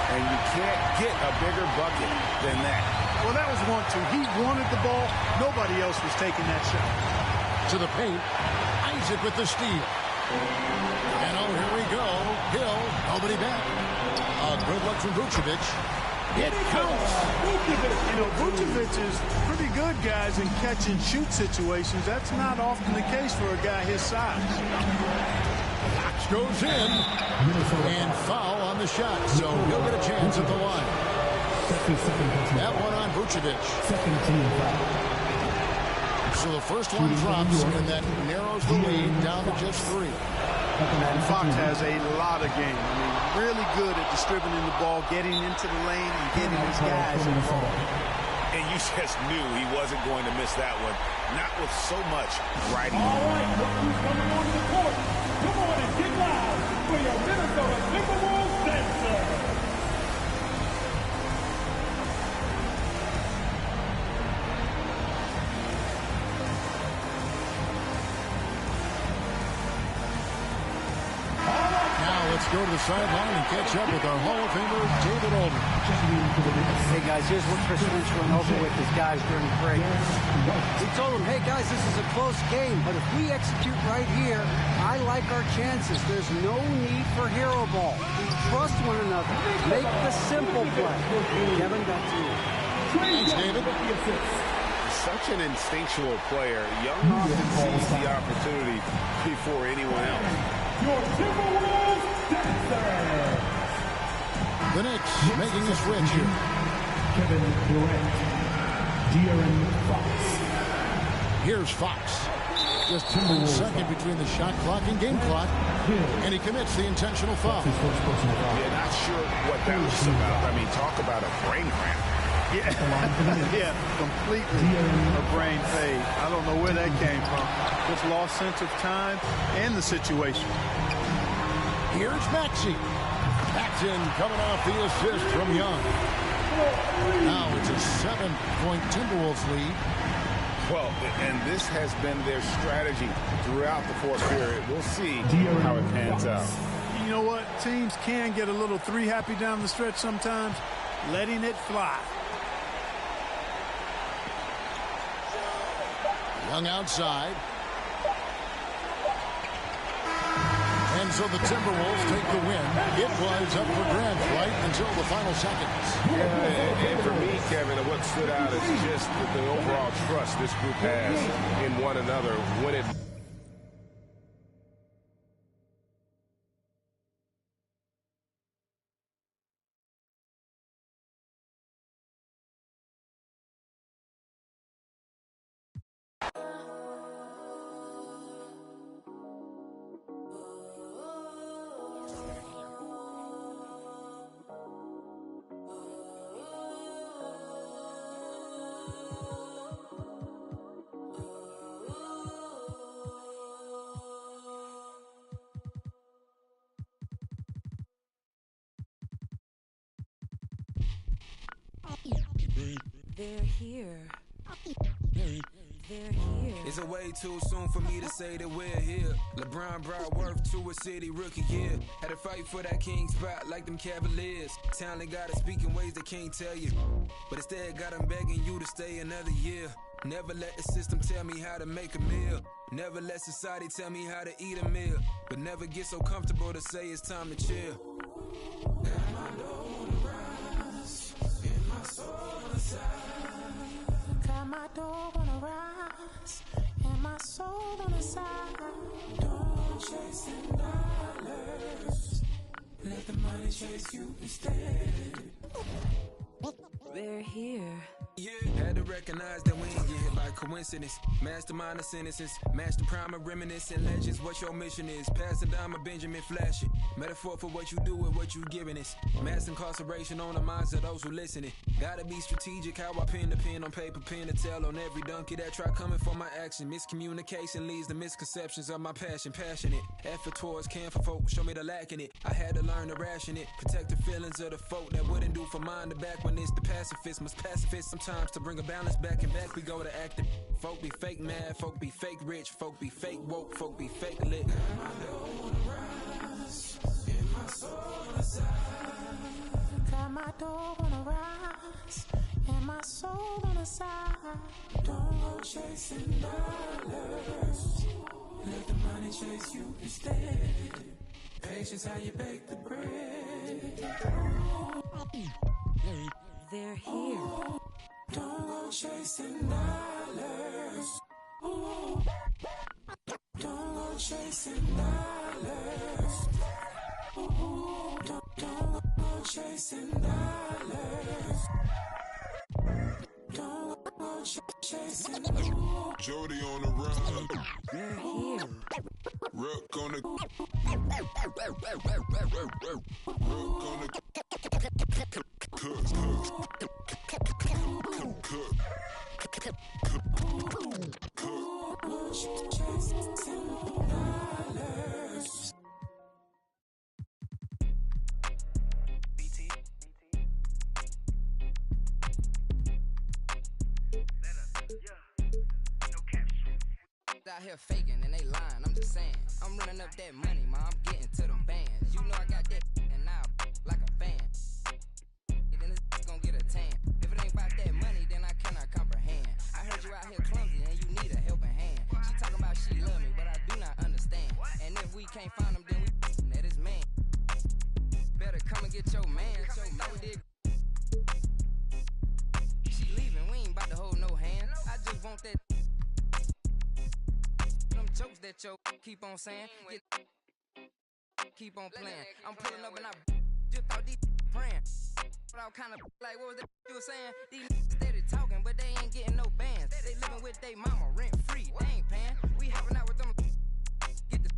And you can't get a bigger bucket than that. Well, that was 1-2. He wanted the ball. Nobody else was taking that shot. To the paint. Isaac with the steal. And oh, here we go. Hill, nobody back. A good look from Vucevic. It counts. You know, Vucevic is pretty good, guys, in catch-and-shoot situations. That's not often the case for a guy his size. Fox goes in. And foul on the shot, so he'll get a chance at the line. That one on Vucevic. So the first one drops, and that narrows the lead down to just 3. And Fox has a lot of game. I mean, really good at distributing the ball, getting into the lane, and getting his guys involved. And you just knew he wasn't going to miss that one. Not with so much riding. All right, look who's coming on the court. Come on and get loud for your Minnesota Timberwolves dancer. Let's go to the sideline and catch up with our Hall of Famer, David Aldridge. Hey, guys, here's what Chris Finch went over with his guys during the break. He told them, hey, guys, this is a close game, but if we execute right here, I like our chances. There's no need for hero ball. We trust one another. Make the simple play. Kevin, back to you. Thanks, David. Such an instinctual player. Young often sees the opportunity before anyone else. Your Timberwolves dancer. The Knicks making a switch here. Kevin Durant, De'Aaron Fox. Here's Fox. Just 1 second between the shot clock and game clock. And he commits the intentional foul. Yeah, not sure what that was about. I mean, talk about a brain cramp. Yeah, completely a brain fade. I don't know where that came from. Just lost sense of time and the situation. Here's Maxey. Paxton coming off the assist from Young. Now it's a 7-point Timberwolves lead. Well, and this has been their strategy throughout the fourth period. We'll see how it pans out. You know what? Teams can get a little three happy down the stretch sometimes, letting it fly. Young outside. And so the Timberwolves take the win. It was up for grabs right until the final seconds. Yeah, and for me, Kevin, what stood out is just the overall trust this group has in one another when it... They're here. They're here. It's a way too soon for me to say that we're here. LeBron brought worth to a city rookie year. Had to fight for that king spot like them Cavaliers. Talent got to speak in ways they can't tell you. But instead got them begging you to stay another year. Never let the system tell me how to make a meal. Never let society tell me how to eat a meal. But never get so comfortable to say it's time to chill. Got my dough on the rise, and my soul on the side. Got my dough on the rise, and my soul on the side. Don't chase them dollars, let the money chase you instead. They're here. Yeah, had to recognize that we ain't get hit by coincidence. Mastermind of sentences, master prime of reminiscent legends. What your mission is, pass the dime of Benjamin Flash it. Metaphor for what you do with what you giving us. Mass incarceration on the minds of those who listening. Gotta be strategic how I pen the pen on paper, pen to tell on every donkey that try coming for my action. Miscommunication leads to misconceptions of my passion. Passionate effort towards can for folk, show me the lack in it. I had to learn to ration it, protect the feelings of the folk that wouldn't do for mine to back when it's the pacifist. Must pacifist sometimes to bring a balance back and back we go to acting. Folk be fake mad, folk be fake rich, folk be fake woke, folk be fake lit. Got my dough on the rise, and my soul on the side. Don't go chasing dollars, let the money chase you instead. Patience how you bake the bread. They're here. Don't go chasing dollars. Don't go chasing dollars. Don't go chasing dollars. Don't go chasing dollars. Jody on the run. They're here. Rook on the. Rook on the. Out here faking and they lying, I'm just saying. I'm running up that money, ma, I'm getting to them bands. You know I got that and now like a fan. Then this gon' get a tan. If it ain't about that money, then I cannot comprehend. I heard you out here clumsy and you need a helping hand. She talking about she love me, but I do not understand. And if we can't find him, then we that is man. Better come and get your man. She leaving, we ain't about to hold no hand. I just want that jokes that yo keep on saying, keep on playing. I'm pulling up and I just thought these praying. But I was kind of like, what was that you were saying? These steady talking, but they ain't getting no bands. They living with they mama rent free, they ain't paying. We hopping out with them, get the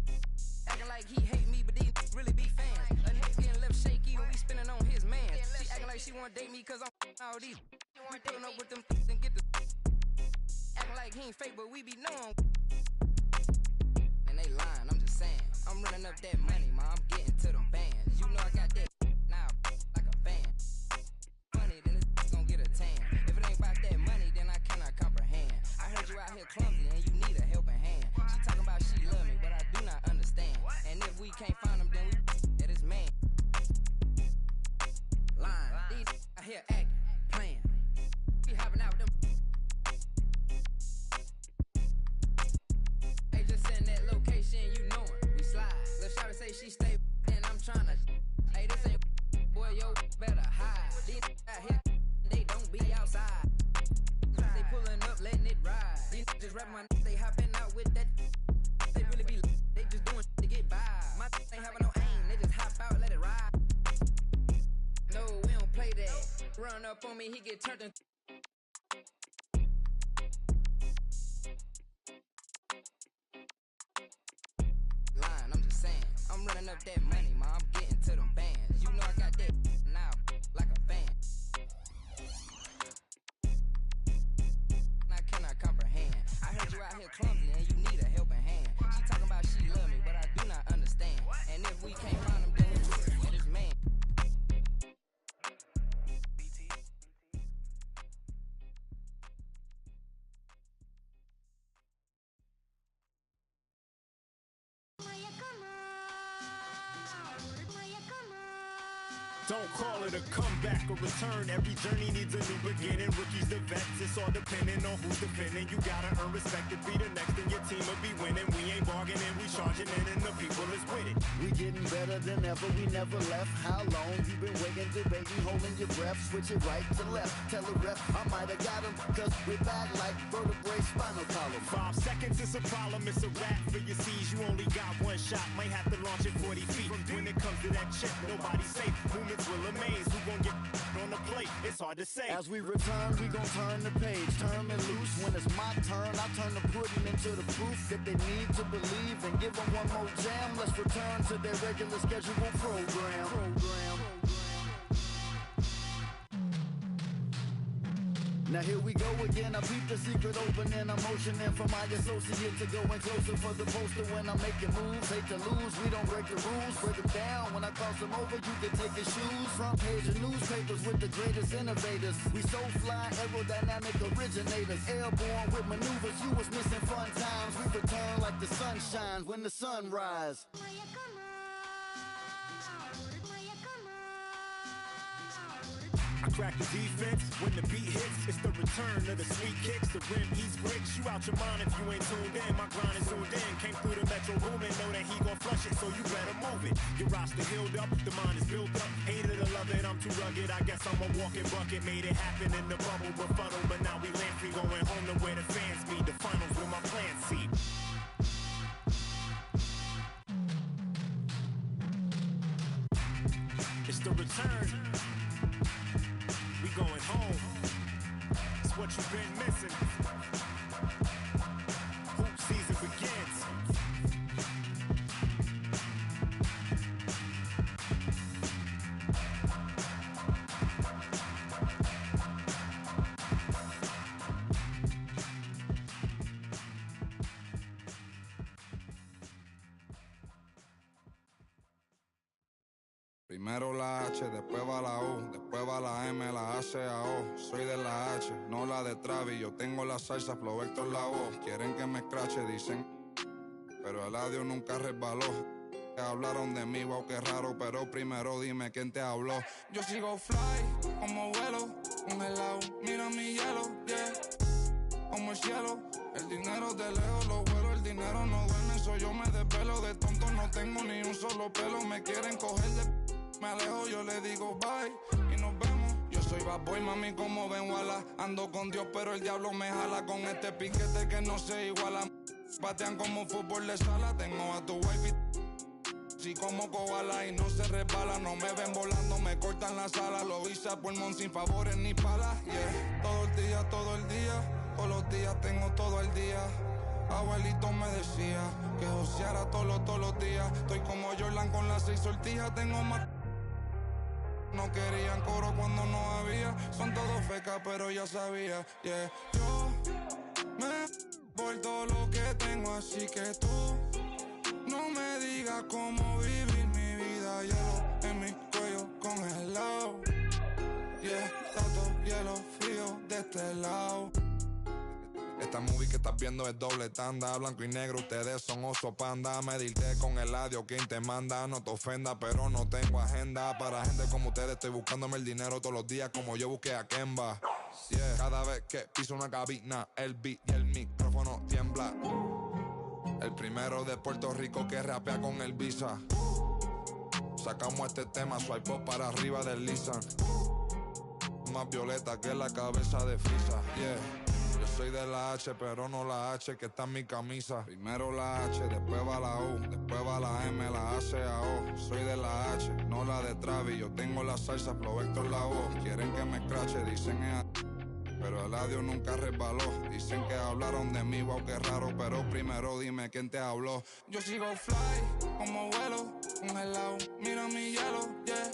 acting like he hate me, but these really be fans. A nigga getting left shaky when we spinning on his man. She acting like she wanna date me cause I'm all these. We pulling up with them and get the acting like he ain't fake, but we be knowing. They lying, I'm just saying. I'm running up that money, ma, I'm getting to them bands. You know I got that now like a fan. Money, then this gon' get a tan. If it ain't about that money, then I cannot comprehend. I heard you out here clumsy and you need a helping hand. She talking about she love me, but I do not understand. And if we can't find him, then we that is man. Lying, these out here acting, playing. We hopping out with them. You know it, we slide. Lil' shawty say she stay and I'm tryna. Hey, this ain't boy, yo, better hide. These out here, they don't be outside. They pulling up, letting it ride. These just rap my they hopping out with that. They really be, they just doing to get by. My ain't having no aim, they just hop out, let it ride. No, we don't play that. Run up on me, he get turned into. Lying, I'm just saying. I'm running up that money, ma, I'm getting to them bands. You know I got that now like a fan. I cannot comprehend. I heard you out here clumsy and you need a helping hand. She talking about she love me, but I do not understand. And if we can't find him, then we this man. Don't call it a comeback or return. Every journey needs a new beginning. Rookies to vets, it's all depending on who's defending. You gotta earn respect to be the next, and your team will be winning. We ain't bargaining, we charging in, and the people is with it. We getting better than ever, we never left. How long you been waiting, debating, holding your breath? Switch it right to left. Tell the ref I might have got him, cause we're back like vertebrae, spinal column. 5 seconds is a problem, it's a wrap for your C's. You only got one shot, might have to launch it 40 feet. When it comes to that check, nobody's safe. Movements will amazed. Who gon' get on the plate? It's hard to say. As we return, we gon' turn the page, turn it loose. When it's my turn, I turn the pudding into the proof that they need to believe and give them one more jam. Let's return to their regular scheduled program. Now here we go again, I peep the secret opening. I'm motioning for my associate to go in closer for the poster when I'm making moves. Hate to lose, we don't break the rules, break them down. When I cross them over, you can take your shoes. Front page of newspapers with the greatest innovators. We so fly, aerodynamic originators. Airborne with maneuvers, you was missing fun times. We return like the sun shines when the sun rise. I crack the defense when the beat hits. It's the return of the sweet kicks. The rim eats bricks. You out your mind if you ain't tuned in. My grind is zoomed in. Came through the metro booming. Know that he gon' flush it, so you better move it. Your roster healed up. The mind is built up. Hated or love it, I'm too rugged. I guess I'm a walking bucket. Made it happen in the bubble, befuddled. But now we land free, going home to where the fans meet. The finals with my plan seat. It's the return. We going home. It's what you've been missing. Hoop season begins. Primero la H, después va la U, después va la M, la A, C, A, O. Soy de la H, no la de Travis. Yo tengo la salsa, Flow Héctor la voz. Quieren que me escrache, dicen, pero el audio nunca resbaló. Hablaron de mí, wow, qué raro, pero primero dime quién te habló. Yo sigo fly, como vuelo, congelado, mira mi hielo, yeah. Como el cielo, el dinero de lejos lo vuelo, el dinero no duerme, soy yo me desvelo, de tonto no tengo ni un solo pelo, me quieren coger de me alejo, yo le digo bye y nos vemos. Yo soy bad boy, mami, como ven, wala. Ando con Dios, pero el diablo me jala con este piquete que no se iguala. Batean como fútbol de sala, tengo a tu wife y como koala y no se resbala. No me ven volando, me cortan la sala. Lo hice a pulmón sin favores ni palas, yeah. Todo el día, todos los días tengo todo el día. Abuelito me decía que joseara todos los días. Estoy como Jordan con las 6 sortijas, tengo más. No querían coro cuando no había. Son todos fecas, pero ya sabía, yeah. Yo me por todo lo que tengo, así que tú no me digas cómo vivir mi vida. Hielo en mi cuello congelado, yeah. Tanto hielo frío de este lado. Esta movie que estás viendo es doble tanda. Blanco y negro, ustedes son oso panda. Medirte con el audio, quien te manda. No te ofenda, pero no tengo agenda. Para gente como ustedes estoy buscándome el dinero todos los días, como yo busqué a Kemba, yeah. Cada vez que piso una cabina, el beat y el micrófono tiembla. El primero de Puerto Rico que rapea con el Visa. Sacamos este tema, swipe up para arriba del Lisan. Más violeta que la cabeza de Frisa, yeah. Yo soy de la H, pero no la H que está en mi camisa. Primero la H, después va la U, después va la M, la A, C, A, O. Soy de la H, no la de Travis. Yo tengo la salsa, Flow Héctor la voz. Quieren que me escrache, dicen pero el audio nunca resbaló. Dicen que hablaron de mí, wow, qué raro, pero primero dime quién te habló. Yo sigo fly, como vuelo, congelado, mira mi hielo, yeah.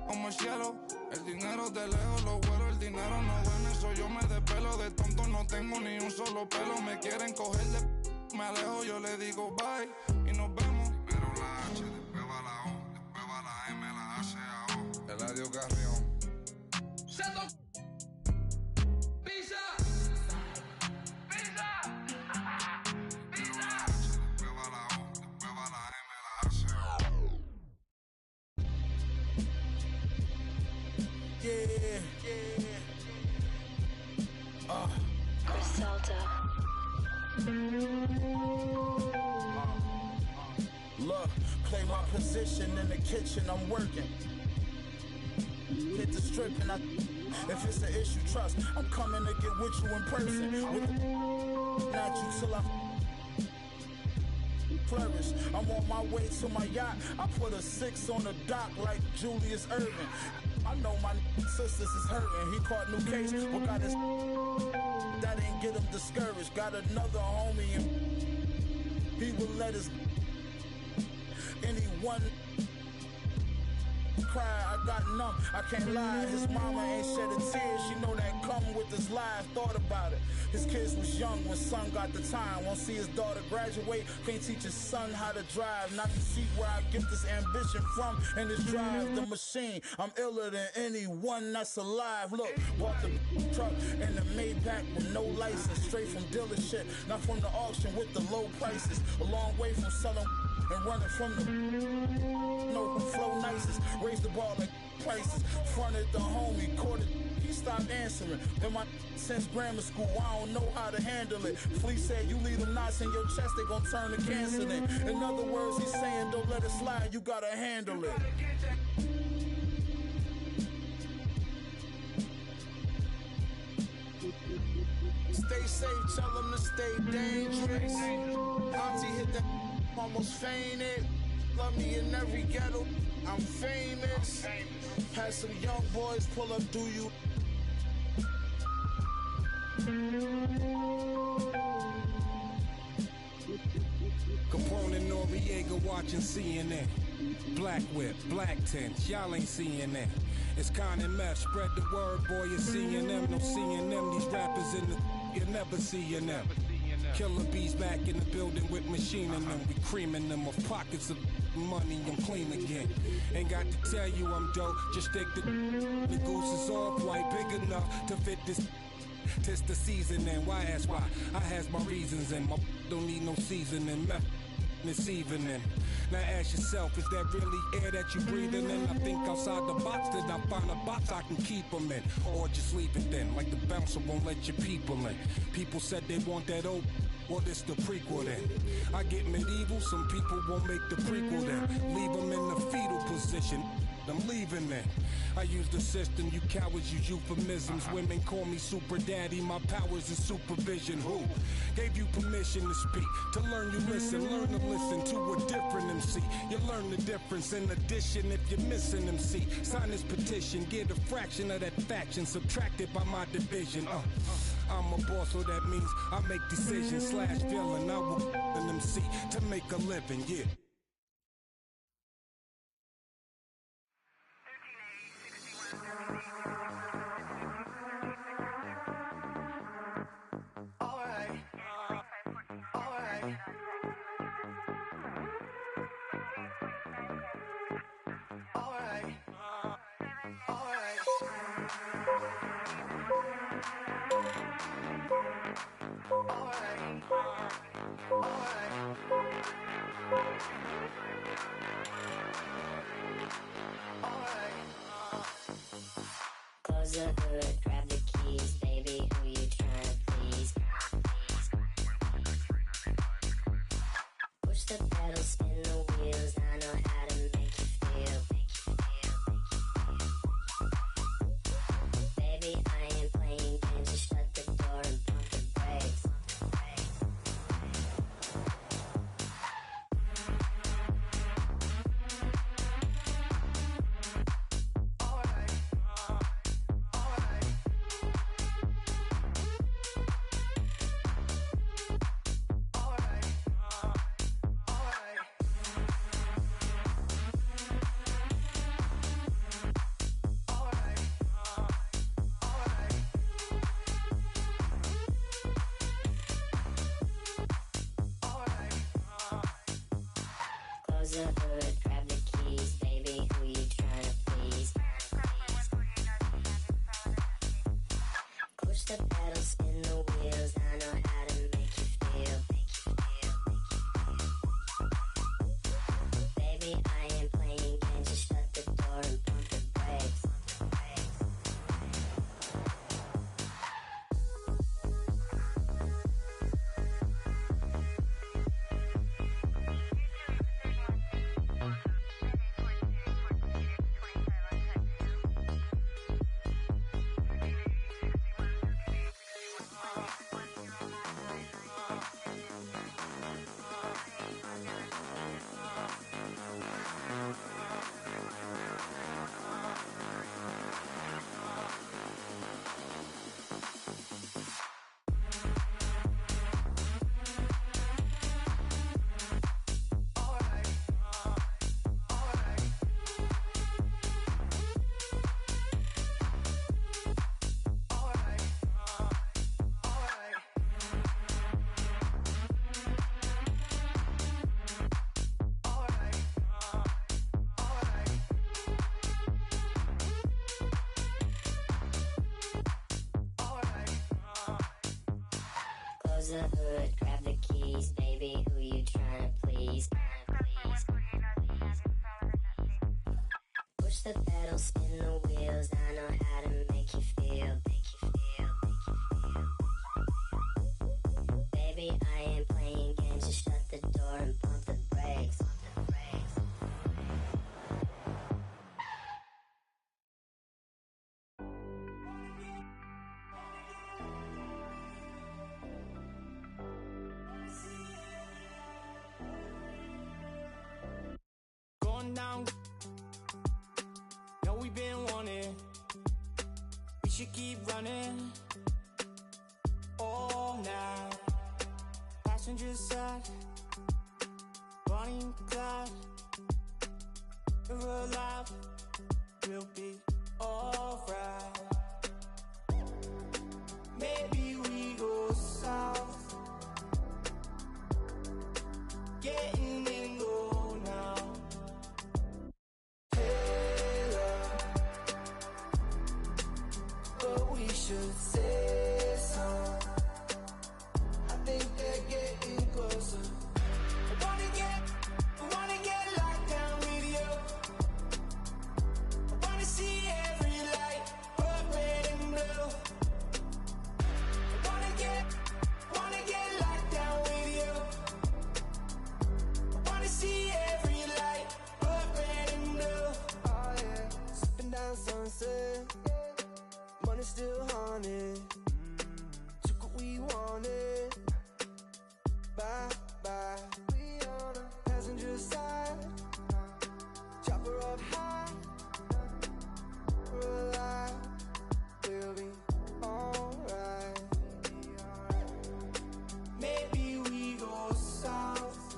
Como el cielo, el dinero de lejos lo vuelo, el dinero no duerme, soy yo me desvelo, de tonto no tengo ni un solo pelo, me quieren coger de me alejo, yo le digo bye y nos vemos. Primero la H, después va la U, después va la M, la A, C, A, O. Eladio Carrión. Pizza. Look, play my position in the kitchen, I'm working. Hit the strip and if it's an issue, trust, I'm coming to get with you in person. Not you till flourish. I'm on my way to my yacht. I put a 6 on the dock like Julius Erving. I know my sisters is hurting. He caught new case, but got his that didn't get him discouraged. Got another homie and he will let his anyone cry. I got numb, I can't lie. His mama ain't shed a tear. She know that come with this life. Thought about it. His kids was young when son got the time. Won't see his daughter graduate. Can't teach his son how to drive. Not to see where I get this ambition from. And this drive the machine. I'm iller than anyone that's alive. Look, bought the truck and the Maybach with no license. Straight from dealership, not from the auction with the low prices. A long way from selling and running from the know who flow nicest. Raise the ball like prices. Fronted the homie, caught it. He stopped answering. Been my since grammar school, I don't know how to handle it. Flea said, you leave them knots in your chest, they gon' turn to cancer then. In other words, he's saying, don't let it slide, you gotta handle it. Stay safe, tell them to stay dangerous. Auntie hit that, almost fainted. Love me in every ghetto, I'm famous. Had some young boys pull up, do you? Capone and Noriega watching CNN. Black Whip, Black Tents, y'all ain't seeing that. It's Con and Meth, spread the word, boy, you're seeing them. No seeing them, these rappers in the you're never seeing them. Killer bees back in the building with machine in them. We creaming them of pockets of money, I'm clean again. Ain't got to tell you I'm dope, just stick the goose is all white, big enough to fit this. Tis the season and why ask why? I has my reasons and my don't need no seasoning. This evening. Now ask yourself, is that really air that you breathing in? I think outside the box that I find a box I can keep them in. Or just leave it then, like the bouncer won't let your people in. People said they want that old, well this the prequel then. I get medieval, some people won't make the prequel then. Leave them in the fetal position. I'm leaving then. I use the system, you cowards use euphemisms. Women call me super daddy, my powers is supervision. Who gave you permission to speak? To learn you listen, learn to listen to a different MC. You learn the difference in addition if you're missing MC. Sign this petition, get a fraction of that faction subtracted by my division. I'm a boss, so that means I make decisions slash villain. I will an MC to make a living, yeah. Close the hood, grab the keys, baby, who you tryna please? Push the pedal, spin the wheels, I know how to make you feel. Baby, I ain't playing games, just shut the door and pump the brakes. Close the hood, grab the keys, baby, who you tryna please? Push the pedal, spin the wheels, I know how to make you feel. Baby, I ain't playing games, just shut the door and pump the brakes. close the hood, grab the keys, baby, who you trying to please? Push the pedal, spin the wheels, I know how to make you feel. Baby, I ain't playing games, just shut the door and pump the brakes. Going down. Know we been wanting. We should keep running all night. Passenger side, Bonnie and Clyde. If we're alive, we'll be alright. Maybe we go south, getting in go now. Hey, love, but we should say so. I think they're getting closer. I wanna get locked down with you. I wanna see every light, purple and blue. I wanna get locked down with you. I wanna see every light, purple and blue. Oh yeah, sipping down sunset, money still haunted. Took what we wanted. Bye bye. We on the passenger side, chopper up high. We're alive, we'll be alright. Maybe we go south,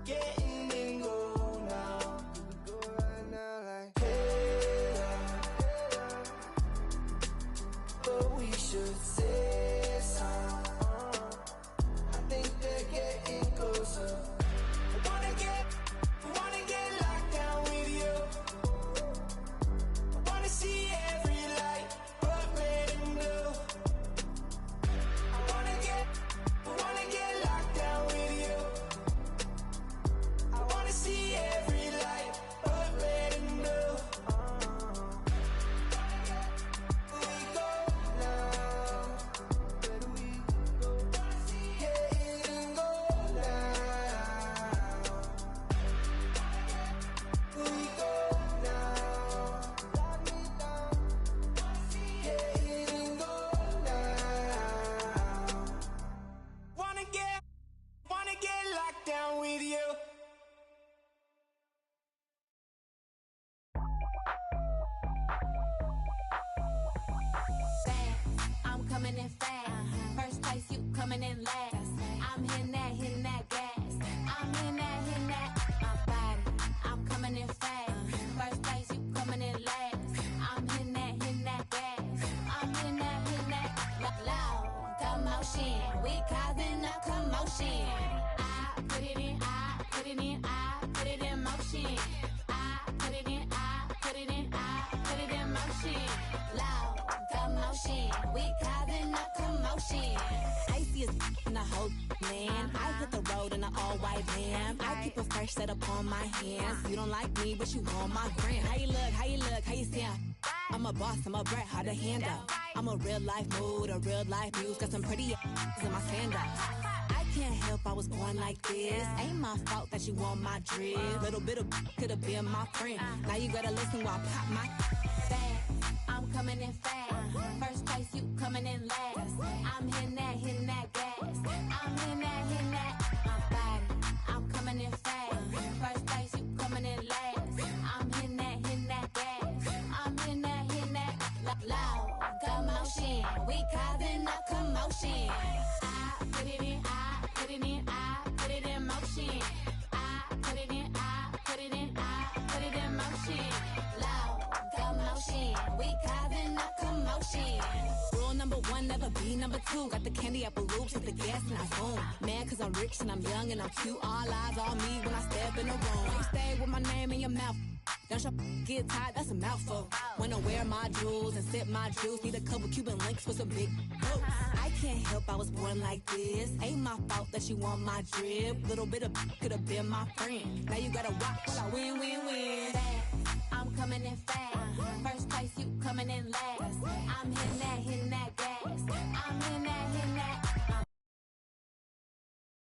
getting in go now. We go right now like hey love, but we should say so. I think they're getting closer. I wanna get locked down with you. I wanna see every light, purple and blue. I wanna get locked down with you. I wanna see every light, purple and blue. Where we go now? Where do we go? Getting go now. Where we go now? Lock me down. Getting go now. Wanna get locked down with you. I'm coming in fast. First place, you coming in last. I'm hitting that gas. I'm hitting that, my body. I'm coming in fast. First place, you coming in last. I'm hitting that gas. I'm hitting that, loud commotion. We causing a commotion. I put it in motion. I put it in motion. Loud commotion. We causing a commotion. Icy as in the whole man. I hit the road in an all-white van. I keep a fresh set up on my hands. You don't like me, but you want my brand. How you look, how you sound? I'm a boss, I'm a brat, hard to handle. I'm a real life mood, a real life muse. Got some pretty in my sandals. I can't help I was born like this. Ain't my fault that you want my drip. Little bit of could have been my friend. Now you gotta listen while I pop my fast. I'm coming in fast. First place, you coming in last. I'm hitting that gas. I'm hitting that, my body. I'm coming in fast. First place, you coming in last. I'm hitting that gas. I'm hitting that, loud commotion. We causing a commotion. I put it in motion. I put it in motion. Loud commotion. We causing a commotion. Rule number one, never be number two. Got the candy apple loops with the gas and I zoom. Man, cause I'm rich and I'm young and I'm cute. All eyes on me when I step in the room. Stay with my name in your mouth. Don't your get tired, that's a mouthful. When I wear my jewels and sip my juice, need a couple Cuban links with some big boots. I can't help I was born like this. Ain't my fault that you want my drip. Little bit of could have been my friend. Now you gotta watch while I win, win, win. I'm coming in fast. First place, you coming in last. I'm hitting